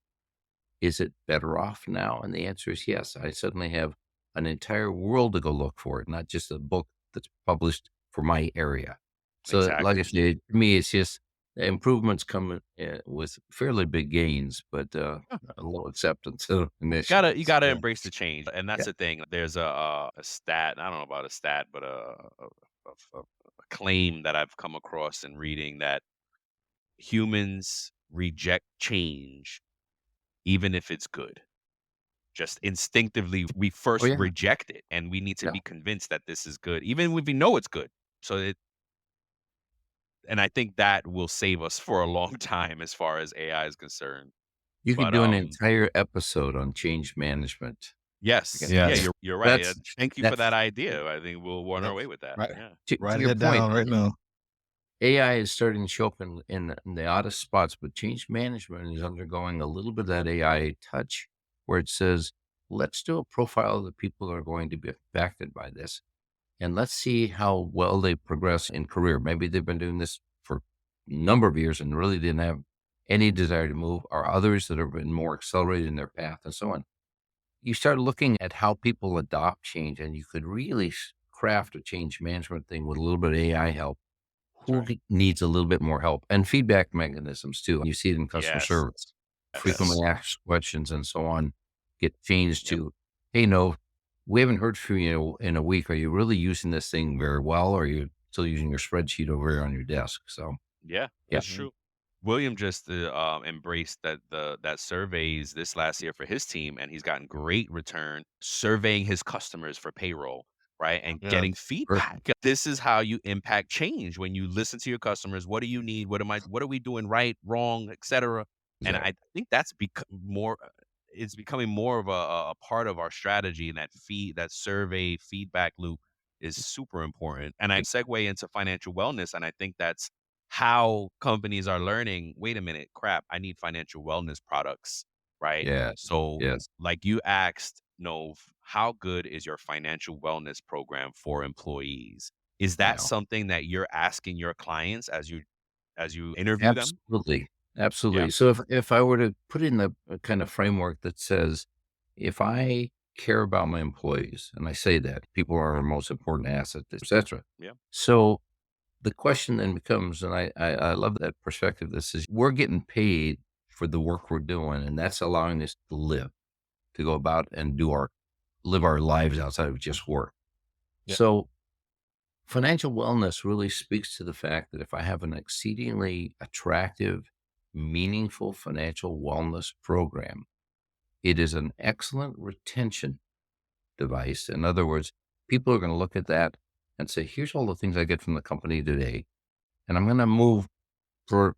Speaker 2: is it better off now? And the answer is yes. I suddenly have an entire world to go look for it, not just a book that's published for my area. So, like I
Speaker 4: Exactly.
Speaker 2: said, to me, it's just the improvements come with fairly big gains, but a low acceptance initially.
Speaker 4: You gotta
Speaker 5: Yeah.
Speaker 4: embrace the change, and that's
Speaker 2: Yeah.
Speaker 4: the thing. There's a stat. I don't know about a stat, but a claim that I've come across in reading that humans reject change even if it's good. Just instinctively, we
Speaker 2: Oh,
Speaker 4: first
Speaker 2: yeah.
Speaker 4: reject it, and we need to
Speaker 2: Yeah.
Speaker 4: be convinced that this is good, even if we know it's good. And I think that will save us for a long time as far as AI is concerned.
Speaker 2: You could
Speaker 4: But
Speaker 2: do an entire episode on change management.
Speaker 4: yes,
Speaker 2: Yeah.
Speaker 4: yeah,
Speaker 5: Yes.
Speaker 4: you're right.
Speaker 2: That's,
Speaker 4: Thank you for
Speaker 2: that's
Speaker 4: that idea. I think we'll on our
Speaker 5: Yep.
Speaker 4: way with that.
Speaker 5: Right.
Speaker 4: Yeah.
Speaker 2: to
Speaker 5: Writing
Speaker 2: your
Speaker 5: it
Speaker 2: point.
Speaker 5: down right now.
Speaker 2: AI is starting to show up in the oddest spots, but change management is undergoing a little bit of that AI touch where it says, let's do a profile of the people that are going to be affected by this. And let's see how well they progress in career. Maybe they've been doing this for a number of years and really didn't have any desire to move, or others that have been more accelerated in their path and so on. You start looking at how people adopt change, and you could really craft a change management thing with a little bit of AI help. Who needs a little bit more help, and feedback mechanisms too. You see it in customer
Speaker 4: Yes.
Speaker 2: service, frequently asked questions and so on get changed
Speaker 4: Yep.
Speaker 2: to, hey, no, we haven't heard from you in a week. Are you really using this thing very well? Or are you still using your spreadsheet over here on your desk? So,
Speaker 4: Yeah,
Speaker 2: yeah.
Speaker 4: that's true. William just embraced that surveys this last year for his team, and he's gotten great return surveying his customers for payroll, right? And
Speaker 5: Yeah.
Speaker 4: getting feedback. This is how you impact change when you listen to your customers. What do you need? What are we doing right, wrong, etc. And I think that's more. It's becoming more of a part of our strategy, and that survey feedback loop is super important. And I segue into financial wellness, and I think that's how companies are learning, wait a minute, crap, I need financial wellness products, right?
Speaker 2: Yes.
Speaker 4: So,
Speaker 2: Yes.
Speaker 4: like you asked, Nov, how good is your financial wellness program for employees? Is that
Speaker 2: Yeah.
Speaker 4: something that you're asking your clients as you interview them?
Speaker 2: Absolutely. Absolutely.
Speaker 4: Yeah.
Speaker 2: So if I were to put in the kind of framework that says, if I care about my employees, and I say that people are our most important asset, et cetera.
Speaker 4: Yeah.
Speaker 2: So the question then becomes, and I love that perspective that says we're getting paid for the work we're doing. And that's allowing us to live, to go about and live our lives outside of just work.
Speaker 4: Yeah.
Speaker 2: So financial wellness really speaks to the fact that if I have an exceedingly attractive, meaningful financial wellness program, it is an excellent retention device. In other words, people are going to look at that and say, here's all the things I get from the company today, and I'm going to move for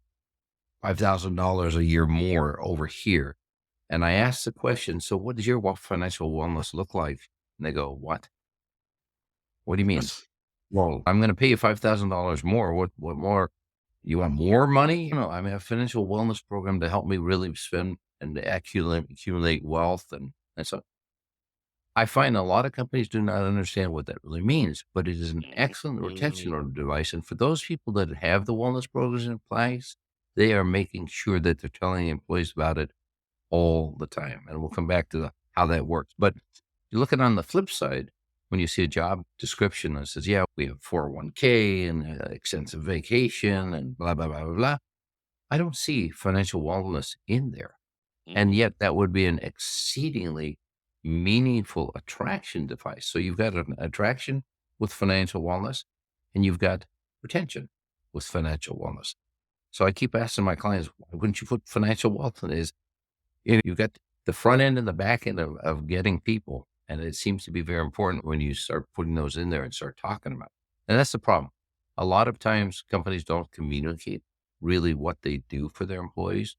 Speaker 2: $5,000 a year more over here. And I ask the question, so what does your financial wellness look like? And they go, what? What do you mean? Well, I'm going to pay you $5,000 more. What more? You want more money? No, I mean, a financial wellness program to help me really spend and to accumulate wealth. And so I find a lot of companies do not understand what that really means, but it is an excellent retention device. And for those people that have the wellness programs in place, they are making sure that they're telling the employees about it all the time. And we'll come back to how that works. But you look at it on the flip side, when you see a job description that says, yeah, we have 401k and extensive vacation and blah, blah, blah, blah, blah. I don't see financial wellness in there. And yet that would be an exceedingly meaningful attraction device. So you've got an attraction with financial wellness and you've got retention with financial wellness. So I keep asking my clients, why wouldn't you put financial wealth in this? You've got the front end and the back end of getting people. And it seems to be very important when you start putting those in there and start talking about it. And that's the problem. A lot of times companies don't communicate really what they do for their employees.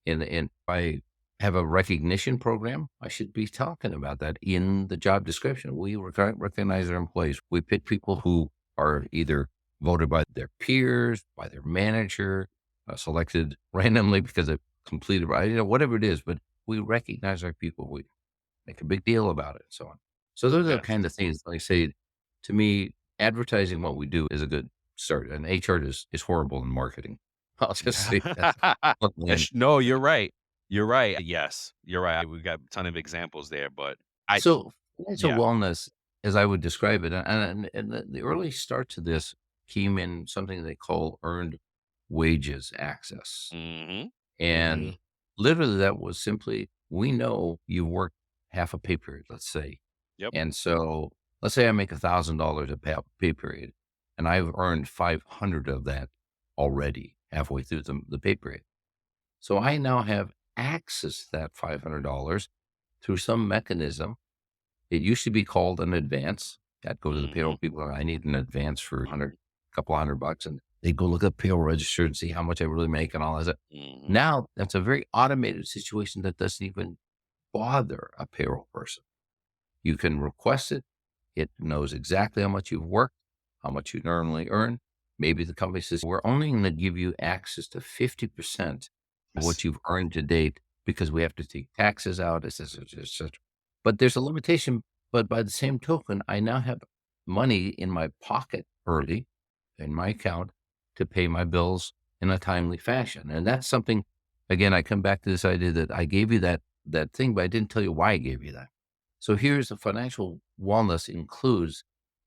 Speaker 2: And if I have a recognition program, I should be talking about that in the job description. We recognize our employees. We pick people who are either voted by their peers, by their manager, selected randomly because they completed, whatever it is, but we recognize our people. We make a big deal about it and so on. So those are the kind of things, like I say, to me, advertising what we do is a good start. And HR is horrible in marketing. I'll just say that.
Speaker 4: No, you're right. You're right. Yes, you're right. We've got a ton of examples there, but
Speaker 2: So financial wellness, as I would describe it, and the early start to this came in something they call earned wages access. And literally that was simply, we know you worked half a pay period, let's say.
Speaker 4: Yep.
Speaker 2: And so let's say I make $1,000 a pay period and I've earned 500 of that already halfway through the pay period. So I now have access to that $500 through some mechanism. It used to be called an advance. I'd go to the payroll people, I need an advance for a couple $100, and they'd go look up payroll register and see how much I really make and all that. Now that's a very automated situation that doesn't even bother a payroll person. You can request it. It knows exactly how much you've worked, how much you normally earn. Maybe the company says, we're only going to give you access to 50% of what you've earned to date because we have to take taxes out, et cetera. But there's a limitation. But by the same token, I now have money in my pocket early in my account to pay my bills in a timely fashion. And that's something, again, I come back to this idea that I gave you that thing, but I didn't tell you why I gave you that. So here's the financial wellness includes,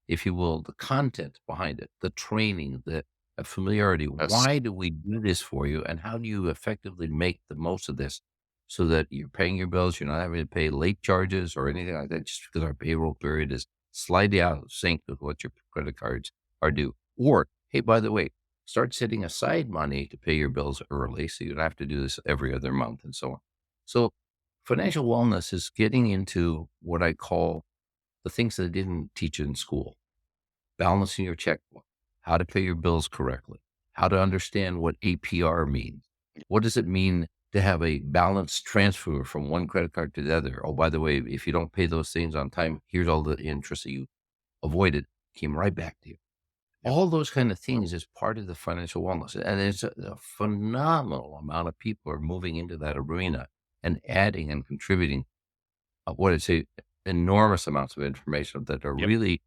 Speaker 2: if you will, the content behind it, the training, the familiarity. Why do we do this for you? And how do you effectively make the most of this so that you're paying your bills, you're not having to pay late charges or anything like that, just because our payroll period is slightly out of sync with what your credit cards are due. Or, hey, by the way, start setting aside money to pay your bills early so you don't have to do this every other month and so on. So financial wellness is getting into what I call the things that I didn't teach in school. Balancing your checkbook, how to pay your bills correctly, how to understand what APR means. What does it mean to have a balanced transfer from one credit card to the other? Oh, by the way, if you don't pay those things on time, here's all the interest that you avoided, came right back to you. All those kind of things is part of the financial wellness. And it's a phenomenal amount of people are moving into that arena and adding and contributing what I'd say enormous amounts of information that are really,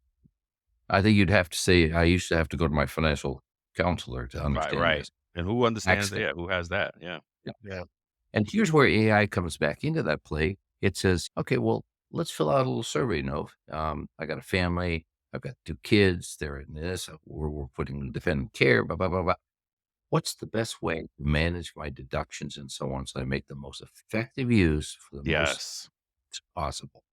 Speaker 2: I think you'd have to say, I used to have to go to my financial counselor to understand this.
Speaker 4: And who understands that? Who has that? Yeah.
Speaker 2: And here's where AI comes back into that play. It says, okay, well, let's fill out a little survey, Nov. I got a family. I've got 2 kids. They're in this. We're putting them in dependent care, blah, blah, blah, blah. what's the best way to manage my deductions and so on so I make the most effective use for the most
Speaker 4: Yes.
Speaker 2: possible.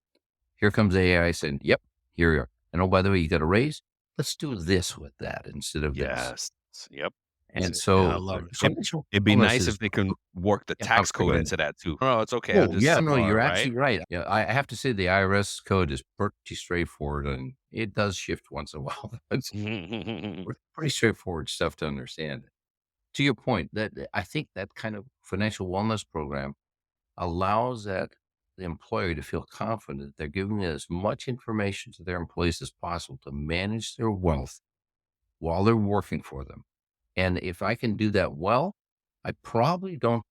Speaker 2: Here comes AI saying, yep, here you are. And oh, by the way, you got a raise? Let's do this with that instead of this.
Speaker 4: Yes. Yep.
Speaker 2: And
Speaker 5: Yeah, I
Speaker 2: so
Speaker 5: love it.
Speaker 2: financial
Speaker 4: It'd be
Speaker 2: wellness
Speaker 4: nice
Speaker 2: is,
Speaker 4: if they can work the
Speaker 2: yeah,
Speaker 4: tax
Speaker 2: go
Speaker 4: code
Speaker 2: ahead.
Speaker 4: into that too. No, it's okay. I'll
Speaker 2: Oh,
Speaker 4: just
Speaker 2: yeah, no, you're
Speaker 4: right?
Speaker 2: actually right. Yeah, I have to say the IRS code is pretty straightforward, and it does shift once in a while. It's pretty straightforward stuff to understand. To your point, that I think that kind of financial wellness program allows the employer to feel confident they're giving as much information to their employees as possible to manage their wealth while they're working for them. And if I can do that well, I probably don't,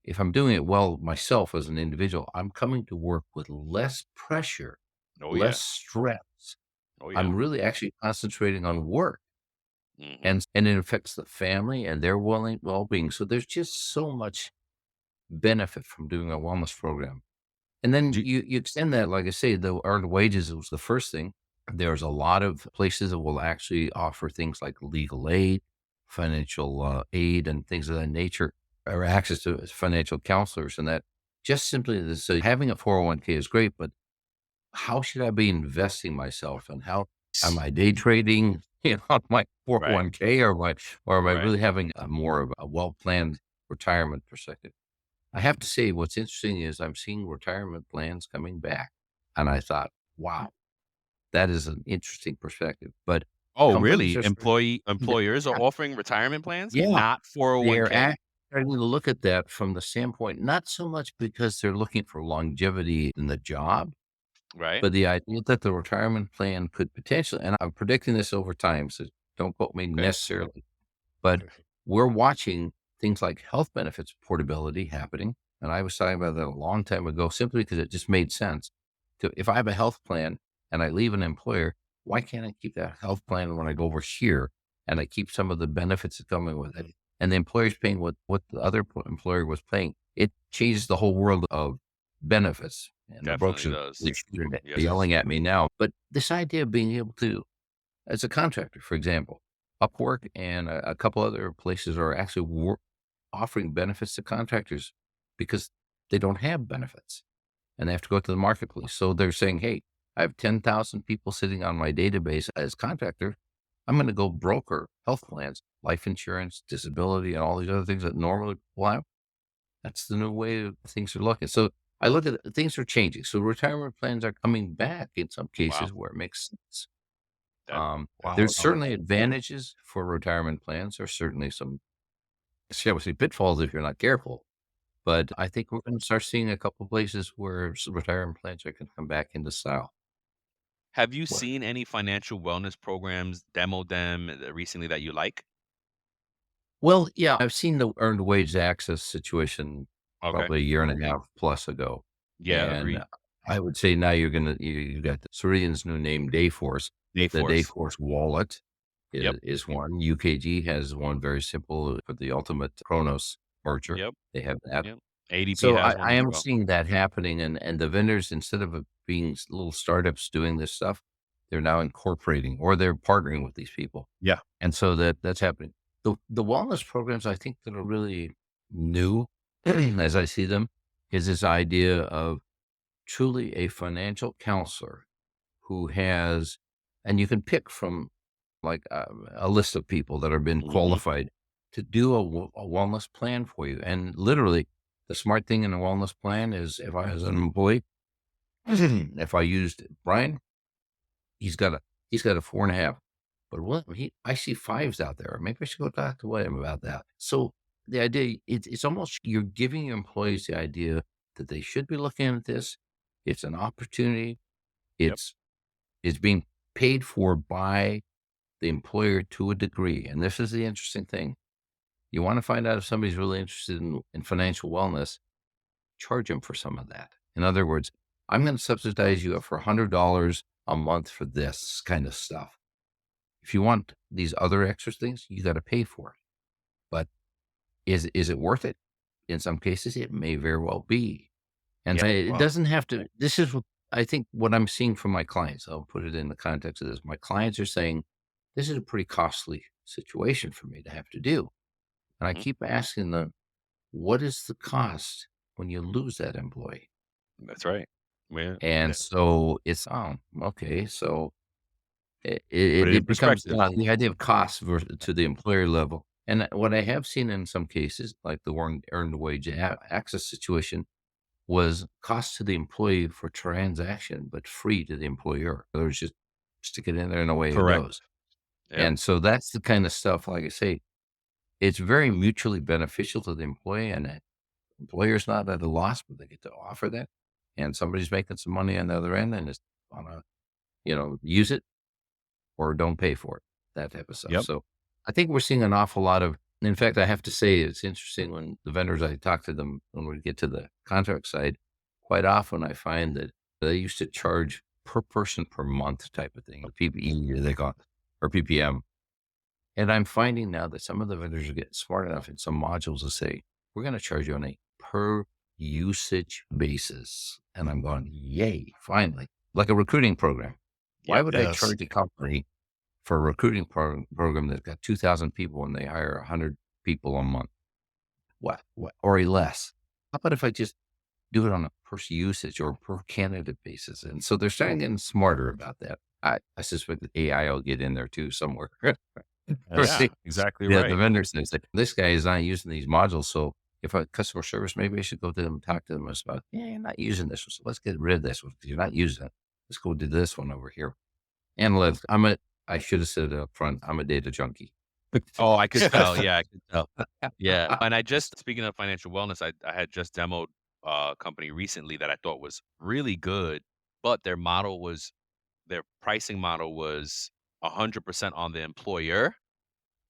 Speaker 2: if I'm doing it well myself as an individual, I'm coming to work with less pressure,
Speaker 4: Oh
Speaker 2: less
Speaker 4: yeah.
Speaker 2: stress.
Speaker 4: Oh yeah.
Speaker 2: I'm really actually concentrating on work,
Speaker 4: Mhm.
Speaker 2: and it affects the family and their well-being. So there's just so much benefit from doing a wellness program. And then
Speaker 4: Do-
Speaker 2: you extend that, like I say, the earned wages was the first thing. There's a lot of places that will actually offer things like legal aid, financial aid, and things of that nature, or access to financial counselors. And that just simply this, so having a 401k is great, but how should I be investing myself, and how am I day trading, on my
Speaker 4: Right.
Speaker 2: 401k, or am I
Speaker 4: Right.
Speaker 2: really having a more of a well-planned retirement perspective? I have to say, what's interesting is I'm seeing retirement plans coming back. And I thought, wow, that is an interesting perspective. But
Speaker 4: Oh,
Speaker 2: companies
Speaker 4: really?
Speaker 2: are,
Speaker 4: Employers are offering retirement plans,
Speaker 2: yeah,
Speaker 4: not
Speaker 2: they're
Speaker 4: 401k,
Speaker 2: starting to look at that from the standpoint, not so much because they're looking for longevity in the job,
Speaker 4: right?
Speaker 2: but the idea that the retirement plan could potentially, and I'm predicting this over time, so don't quote me
Speaker 4: Okay.
Speaker 2: necessarily, but we're watching things like health benefits portability happening. And I was talking about that a long time ago, simply because it just made sense. If I have a health plan and I leave an employer, why can't I keep that health plan when I go over here and I keep some of the benefits that come in with it? And the employer's paying what the other employer was paying. It changes the whole world of benefits. And the brokers
Speaker 4: Definitely
Speaker 2: are
Speaker 4: does. Yes.
Speaker 2: yelling at me now. But this idea of being able to, as a contractor, for example, Upwork and a couple other places are actually offering benefits to contractors because they don't have benefits and they have to go to the marketplace. So they're saying, hey, I have 10,000 people sitting on my database as contractor. I'm going to go broker health plans, life insurance, disability, and all these other things that normally people have. That's the new way things are looking. So I look at it, things are changing. So retirement plans are coming back in some
Speaker 4: Wow.
Speaker 2: cases where it makes sense.
Speaker 4: That,
Speaker 2: There's certainly advantages for retirement plans. There's certainly some, shall we say, pitfalls if you're not careful. But I think we're going to start seeing a couple places where retirement plans are going to come back into style.
Speaker 4: have you seen any financial wellness programs, demoed them recently that you like?
Speaker 2: Well, yeah, I've seen the earned wage access situation
Speaker 4: Okay.
Speaker 2: probably a year and a half plus ago.
Speaker 4: Yeah,
Speaker 2: And
Speaker 4: agreed.
Speaker 2: I would say now you got the Ceridian's new name, Dayforce. The
Speaker 4: Dayforce.
Speaker 2: Dayforce wallet
Speaker 4: Yep.
Speaker 2: is one. UKG has one very simple for the ultimate Kronos merger.
Speaker 4: Yep.
Speaker 2: They have that.
Speaker 4: Yep. ADP
Speaker 2: So
Speaker 4: has one
Speaker 2: I
Speaker 4: as
Speaker 2: am
Speaker 4: well.
Speaker 2: seeing that happening, and the vendors, instead of it being little startups doing this stuff, they're now incorporating or they're partnering with these people.
Speaker 4: Yeah.
Speaker 2: And so that's happening. The wellness programs, I think, that are really new as I see them, is this idea of truly a financial counselor who has, and you can pick from like a list of people that have been
Speaker 4: Mhm.
Speaker 2: qualified to do a wellness plan for you. And literally, the smart thing in a wellness plan is, if I was an employee, if I used Brian, he's got a 4.5. But I see 5s out there. Maybe I should go talk to William about that. So the idea, it's almost, you're giving your employees the idea that they should be looking at this. It's an opportunity.
Speaker 4: Yep.
Speaker 2: It's being paid for by the employer to a degree. And this is the interesting thing. You want to find out if somebody's really interested in financial wellness, charge them for some of that. In other words, I'm going to subsidize you for $100 a month for this kind of stuff. If you want these other extra things, you got to pay for it. But is it worth it? In some cases, it may very well be. And it doesn't have to, this is what I think what I'm seeing from my clients. I'll put it in the context of this. My clients are saying, this is a pretty costly situation for me to have to do. And I keep asking them, what is the cost when you lose that employee?
Speaker 4: That's right. Yeah.
Speaker 2: And so it's, okay. So
Speaker 4: Put it in
Speaker 2: it becomes
Speaker 4: perspective.
Speaker 2: the idea of cost to the employer level. And what I have seen in some cases, like the earned wage access situation, was cost to the employee for transaction, but free to the employer. There's just stick it in there and away it
Speaker 4: Correct.
Speaker 2: goes.
Speaker 4: Yep.
Speaker 2: And so that's the kind of stuff, like I say, it's very mutually beneficial to the employee, and the employer's not at a loss, but they get to offer that. And somebody's making some money on the other end and is want to, use it or don't pay for it, that type of stuff.
Speaker 4: Yep.
Speaker 2: So I think we're seeing an awful lot of, in fact, I have to say, it's interesting when the vendors, I talk to them when we get to the contract side, quite often I find that they used to charge per person per month type of thing, the PPE they call it, or PPM. And I'm finding now that some of the vendors are getting smart enough in some modules to say, we're going to charge you on a per usage basis. And I'm going, yay, finally, like a recruiting program. Why would I charge a company for a recruiting program that's got 2,000 people and they hire 100 people a month? What? Or less? How about if I just do it on a per usage or per candidate basis? And so they're starting getting smarter about that. I suspect that AI will get in there too somewhere.
Speaker 4: Yeah, exactly
Speaker 2: Yeah,
Speaker 4: right.
Speaker 2: the vendor says that this guy is not using these modules. So if a customer service, maybe I should go to them and talk to them about, you're not using this one. So let's get rid of this one because you're not using it. Let's go do this one over here. Analytics. I should have said it up front. I'm a data junkie.
Speaker 4: Oh, I could tell. Yeah, I could tell. Yeah. And speaking of financial wellness, I had just demoed a company recently that I thought was really good, but their pricing model was 100% on the employer.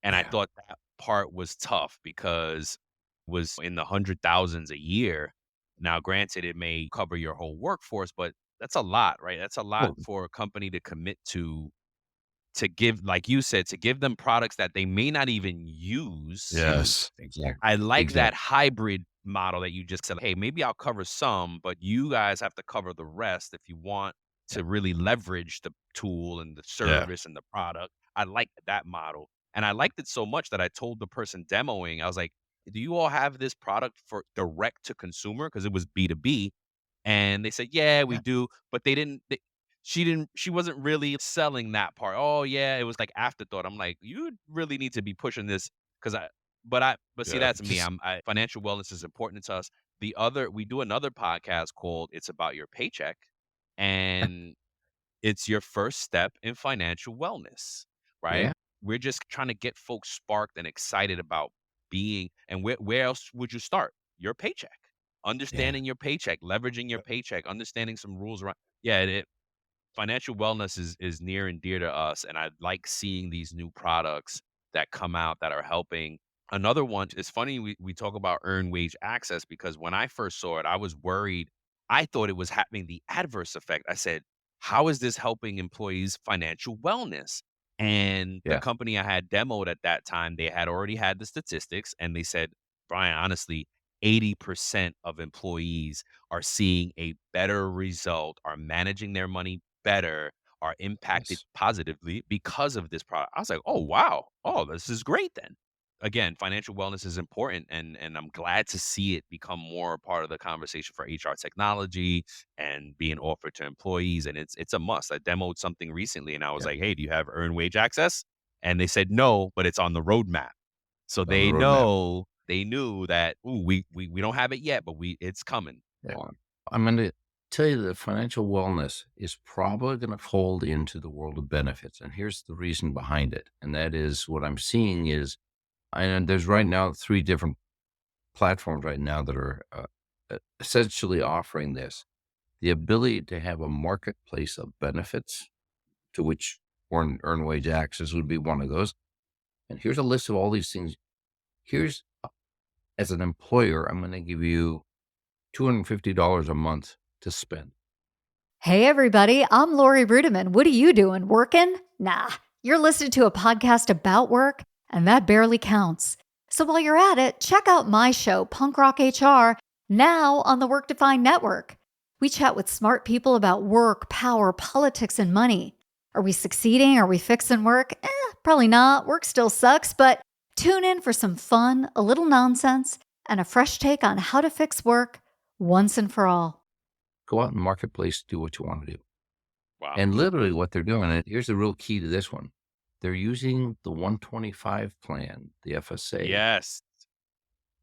Speaker 4: And I thought that part was tough because it was in the 100,000s a year. Now, granted, it may cover your whole workforce, but that's a lot, right? That's a lot for a company to commit to give, like you said, to give them products that they may not even use.
Speaker 5: Yes.
Speaker 2: Exactly.
Speaker 4: I like that hybrid model that you just said, hey, maybe I'll cover some, but you guys have to cover the rest if you want to really leverage the tool and the service and the product. I like that model. And I liked it so much that I told the person demoing, I was like, do you all have this product for direct to consumer? Because it was B2B. And they said, yeah, we do. But she wasn't really selling that part. Oh yeah, it was like afterthought. I'm like, you really need to be pushing this because see, that's me. Financial wellness is important to us. We do another podcast called It's About Your Paycheck, and it's your first step in financial wellness, right?
Speaker 2: Yeah.
Speaker 4: We're just trying to get folks sparked and excited about and where else would you start? Your paycheck, understanding your paycheck, leveraging your paycheck, understanding some rules around. Yeah, financial wellness is near and dear to us, and I like seeing these new products that come out that are helping. Another one is funny. We talk about earned wage access because when I first saw it, I was worried. I thought it was having the adverse effect. I said, how is this helping employees' financial wellness? And the company I had demoed at that time, they had already had the statistics, and they said, Brian, honestly, 80% of employees are seeing a better result, are managing their money better, are impacted positively because of this product. I was like, oh, wow. Oh, this is great then. Again, financial wellness is important, and I'm glad to see it become more a part of the conversation for HR technology and being offered to employees. And it's a must. I demoed something recently, and I was like, hey, do you have earned wage access? And they said no, but it's on the roadmap. So they knew that we don't have it yet, but it's coming.
Speaker 2: Yeah. I'm going to tell you that financial wellness is probably going to fold into the world of benefits. And here's the reason behind it. And that is what I'm seeing is, and there's right now 3 different platforms right now that are essentially offering this, the ability to have a marketplace of benefits, to which earned wage access would be one of those. And here's a list of all these things. Here's, as an employer, I'm going to give you $250 a month to spend.
Speaker 9: Hey, everybody, I'm Lori Rudiman. What are you doing? Working? Nah, you're listening to a podcast about work, and that barely counts. So while you're at it, check out my show, Punk Rock HR, now on the Work Defined Network. We chat with smart people about work, power, politics, and money. Are we succeeding? Are we fixing work? Probably not. Work still sucks, but Tune in for some fun, a little nonsense, and a fresh take on how to fix work once and for all.
Speaker 2: Go out in the marketplace, do what you want to do.
Speaker 3: Wow.
Speaker 2: And literally what they're doing, and here's the real key to this one. They're using the 125 plan, the FSA,
Speaker 3: Yes.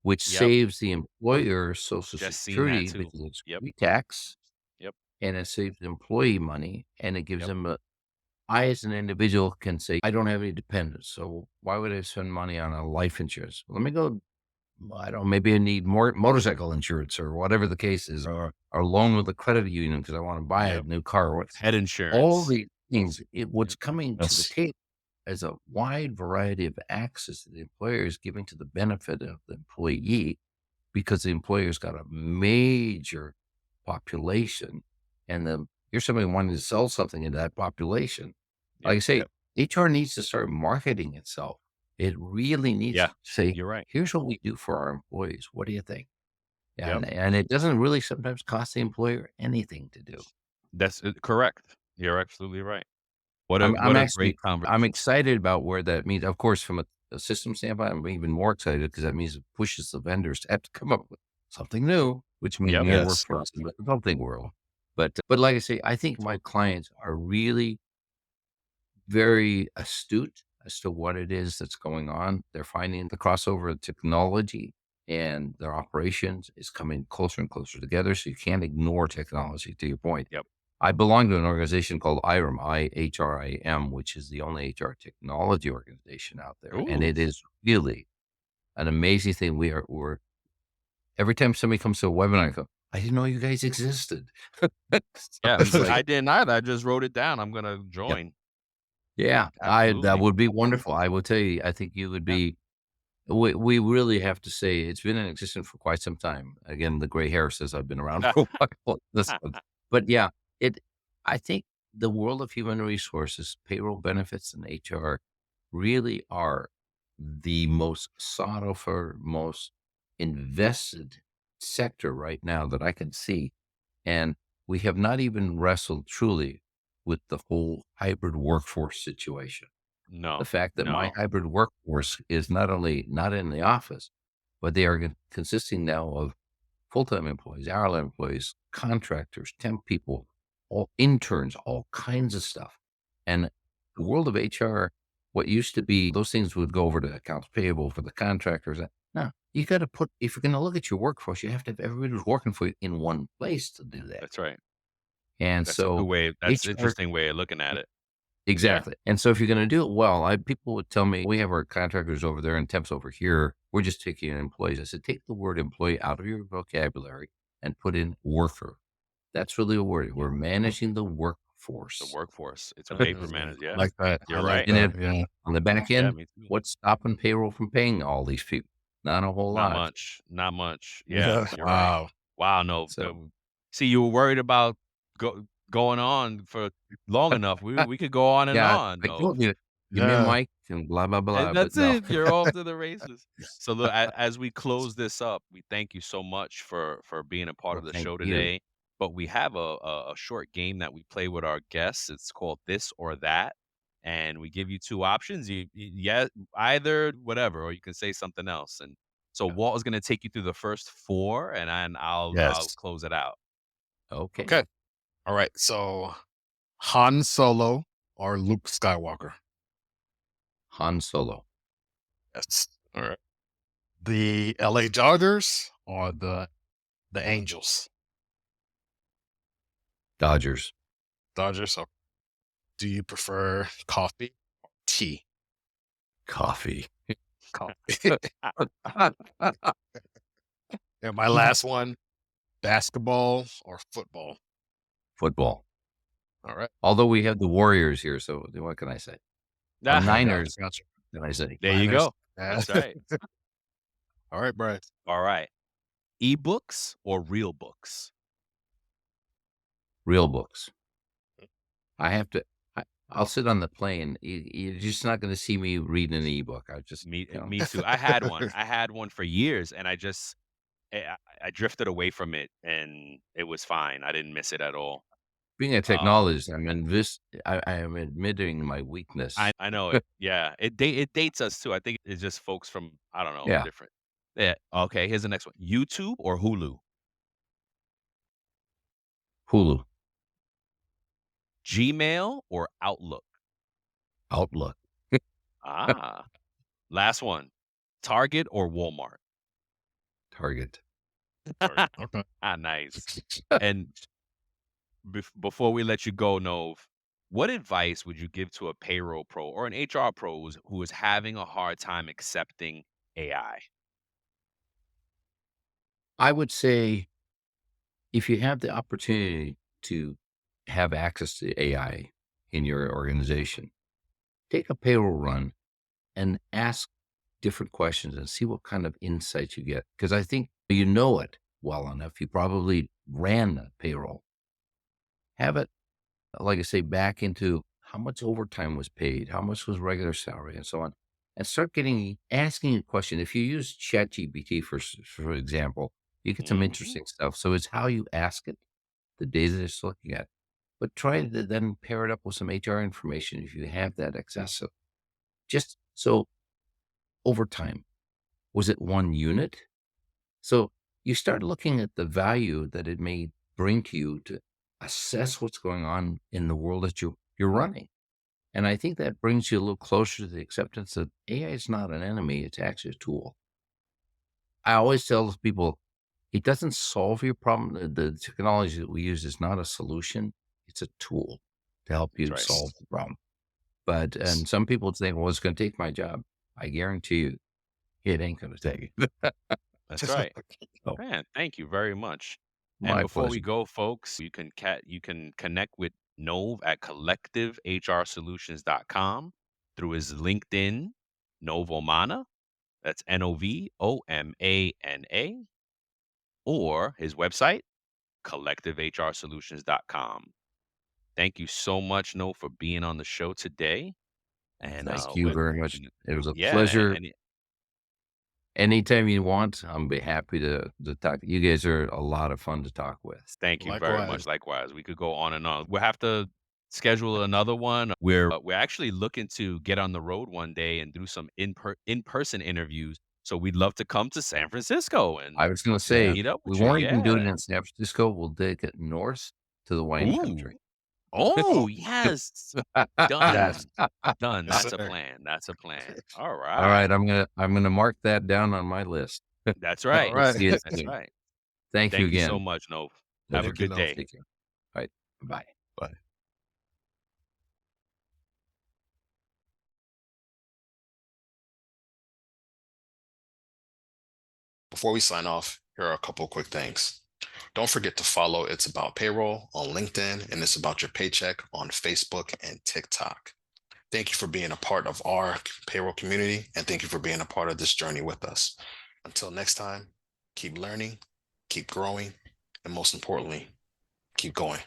Speaker 2: which
Speaker 3: Yep.
Speaker 2: saves the employer Social
Speaker 3: Just seen
Speaker 2: Security
Speaker 3: that too.
Speaker 2: because it's
Speaker 3: Yep.
Speaker 2: pre-tax.
Speaker 3: Yep.
Speaker 2: And it saves the employee money, and it gives
Speaker 3: Yep.
Speaker 2: them I, as an individual, can say, I don't have any dependents, so why would I spend money on a life insurance? Let me go, I don't know, maybe I need more motorcycle insurance or whatever the case is, or a loan with a credit union because I want to buy a
Speaker 3: Yep.
Speaker 2: new car.
Speaker 3: Head insurance.
Speaker 2: All these things, what's coming to the
Speaker 5: Yes.
Speaker 2: table is a wide variety of access that the employer is giving to the benefit of the employee because the employer's got a major population and here's somebody wanting to sell something into that population. Like I say, HR needs to start marketing itself. It really needs to say,
Speaker 3: You're right.
Speaker 2: here's what we do for our employees. What do you think?
Speaker 3: Yep.
Speaker 2: And it doesn't really sometimes cost the employer anything to do.
Speaker 3: That's correct. You're absolutely right. What a
Speaker 2: I'm actually,
Speaker 3: great conversation.
Speaker 2: I'm excited about where that means. Of course, from a system standpoint, I'm even more excited because that means it pushes the vendors to have to come up with something new, which means
Speaker 3: Yep.
Speaker 2: more work
Speaker 5: Yes.
Speaker 2: for us in the consulting world. But like I say, I think my clients are really very astute as to what it is that's going on. They're finding the crossover of technology and their operations is coming closer and closer together. So you can't ignore technology, to your point.
Speaker 3: Yep.
Speaker 2: I belong to an organization called IRIM, IHRIM, which is the only HR technology organization out there. And
Speaker 3: Ooh.
Speaker 2: it is really an amazing thing. We're every time somebody comes to a webinar, I go, I didn't know you guys existed.
Speaker 3: Yeah,
Speaker 2: It's like,
Speaker 3: I didn't either. I just wrote it down. I'm gonna join.
Speaker 2: yeah, that
Speaker 3: Absolutely.
Speaker 2: would be wonderful. I will tell you, I think you would be. We really have to say it's been in existence for quite some time. Again, the gray hair says I've been around for a while. This one. But yeah, I think the world of human resources, payroll benefits, and HR really are the most sought after, most invested sector right now that I can see. And we have not even wrestled truly with the whole hybrid workforce situation.
Speaker 3: No.
Speaker 2: The fact that my
Speaker 3: No.
Speaker 2: hybrid workforce is not only not in the office, but they are consisting now of full-time employees, hourly employees, contractors, temp people, all interns, all kinds of stuff. And the world of HR, what used to be, those things would go over to accounts payable for the contractors. No, you got to if you're going to look at your workforce, you have to have everybody who's working for you in one place to do that.
Speaker 3: That's right.
Speaker 2: And
Speaker 3: That's a
Speaker 2: so
Speaker 3: good way. That's
Speaker 2: HR
Speaker 3: an interesting way of looking at it.
Speaker 2: exactly. And so if you're going to do it well, people would tell me, we have our contractors over there and temps over here. We're just taking in employees. I said, take the word employee out of your vocabulary and put in worker. That's really a word. We're managing the workforce.
Speaker 3: The workforce. It's a paper managed. Yeah.
Speaker 5: Like that.
Speaker 3: You're
Speaker 5: I like
Speaker 3: right.
Speaker 2: And
Speaker 5: that.
Speaker 2: then
Speaker 5: Yeah.
Speaker 2: on the back
Speaker 3: Yeah,
Speaker 2: end,
Speaker 3: me too.
Speaker 2: what's stopping payroll from paying all these people? Not a whole
Speaker 3: Not
Speaker 2: lot.
Speaker 3: much. Not much. Yeah. You're right.
Speaker 5: Wow.
Speaker 3: Wow. No.
Speaker 2: So
Speaker 3: See, you were worried about going on for long enough. We could go on and
Speaker 2: yeah,
Speaker 3: on.
Speaker 2: I
Speaker 3: No.
Speaker 2: told you, give me a
Speaker 5: Yeah.
Speaker 2: mic and blah, blah, blah.
Speaker 3: And that's
Speaker 2: but no.
Speaker 3: it. You're off to the races. So look, as we close this up, we thank you so much for being a part
Speaker 2: Well,
Speaker 3: of the
Speaker 2: thank
Speaker 3: show
Speaker 2: you.
Speaker 3: today. But we have a short game that we play with our guests. It's called This or That. And we give you two options. Yeah, either whatever, or you can say something else. And so Walt is going to take you through the first four, and then I'll
Speaker 5: Yes.
Speaker 3: close it out.
Speaker 2: Okay.
Speaker 5: Okay. All right. So Han Solo or Luke Skywalker?
Speaker 2: Han Solo.
Speaker 5: Yes. All right. The LA Dodgers or the Angels?
Speaker 2: Dodgers.
Speaker 5: Dodgers. Or do you prefer coffee or tea?
Speaker 2: Coffee.
Speaker 5: Coffee. And my last one, basketball or football?
Speaker 2: Football.
Speaker 5: All right.
Speaker 2: Although we have the Warriors here, so what can I say? The Niners,
Speaker 5: Gotcha.
Speaker 2: can I say?
Speaker 3: There you
Speaker 5: Niners.
Speaker 3: go. That's right.
Speaker 5: All right, Brian.
Speaker 3: All right. Ebooks or real books?
Speaker 2: Real books. I'll sit on the plane. You're just not going to see me reading an ebook.
Speaker 3: Me too. I had one. I had one for years, and I drifted away from it, and it was fine. I didn't miss it at all.
Speaker 2: Being a technologist, I am admitting my weakness.
Speaker 4: I know it. Yeah, it dates us too. I think it's just folks from, I don't know,
Speaker 2: Yeah,
Speaker 4: different. Yeah. Okay. Here's the next one: YouTube or Hulu,
Speaker 2: Hulu,
Speaker 4: Gmail or Outlook.
Speaker 2: Outlook,
Speaker 4: Ah, last one: Target or Walmart.
Speaker 2: Target.
Speaker 5: Target. Okay.
Speaker 4: Nice. And before we let you go, Nov, what advice would you give to a payroll pro or an HR pro who is having a hard time accepting AI?
Speaker 2: I would say if you have the opportunity to have access to AI in your organization, take a payroll run and ask different questions and see what kind of insights you get. Because I think you know it well enough. You probably ran the payroll. Have it, like I say, back into how much overtime was paid, how much was regular salary, and so on. And start asking a question. If you use ChatGPT, for example, you get some
Speaker 4: Mhm.
Speaker 2: interesting stuff. So it's how you ask it, the data it's looking at. But try to then pair it up with some HR information if you have that accessible. Just so over time, was it one unit? So you start looking at the value that it may bring to you to assess what's going on in the world that you're running. And I think that brings you a little closer to the acceptance that AI is not an enemy, it's actually a tool. I always tell people it doesn't solve your problem. The technology that we use is not a solution, it's a tool to help
Speaker 4: That's
Speaker 2: you
Speaker 4: right.
Speaker 2: solve the problem. And some people think, well, it's going to take my job. I guarantee you, it ain't going to take it.
Speaker 4: That's right.
Speaker 2: So,
Speaker 4: Man, thank you very much. And
Speaker 2: my
Speaker 4: before we
Speaker 2: pleasure.
Speaker 4: go, folks, you can connect with Nov at collectivehrsolutions.com through his LinkedIn, Nov Omana. That's NovOmana, or his website, collectivehrsolutions.com. Thank you so much, Nov, for being on the show today. And
Speaker 2: Thank you very much.
Speaker 4: y-
Speaker 2: It was a
Speaker 4: yeah,
Speaker 2: pleasure. Anytime you want, I'll be happy to talk. You guys are a lot of fun to talk with.
Speaker 4: thank you very much.
Speaker 5: Likewise.
Speaker 4: Likewise, we could go on and on. We'll have to schedule another one. We're actually looking to get on the road one day and do some in-person interviews. So we'd love to come to San Francisco and
Speaker 2: I was going to
Speaker 5: Yeah.
Speaker 2: say,
Speaker 4: meet up
Speaker 2: we
Speaker 4: with you.
Speaker 2: won't even do it
Speaker 4: Yeah.
Speaker 2: in San Francisco. We'll take it north to the wine
Speaker 4: Ooh.
Speaker 2: country.
Speaker 4: Oh, yes.
Speaker 5: Yes.
Speaker 4: Done. Done.
Speaker 5: Yes,
Speaker 4: That's a
Speaker 5: sir.
Speaker 4: plan. That's a plan. All
Speaker 2: All right,
Speaker 4: right.
Speaker 2: I'm gonna mark that down on my list.
Speaker 4: That's
Speaker 5: All
Speaker 4: right.
Speaker 2: We'll
Speaker 5: right.
Speaker 2: see you
Speaker 4: That's
Speaker 2: soon.
Speaker 4: right.
Speaker 2: Thank you
Speaker 4: Thank you so
Speaker 2: again.
Speaker 4: much, Nov. Have a
Speaker 2: Pleasure.
Speaker 5: Thank you,
Speaker 4: good
Speaker 5: Nov.
Speaker 4: day.
Speaker 2: Take care. All right. Bye.
Speaker 5: Bye. Before we sign off, here are a couple quick things. Don't forget to follow It's About Payroll on LinkedIn and It's About Your Paycheck on Facebook and TikTok. Thank you for being a part of our payroll community, and thank you for being a part of this journey with us. Until next time, keep learning, keep growing, and most importantly, keep going.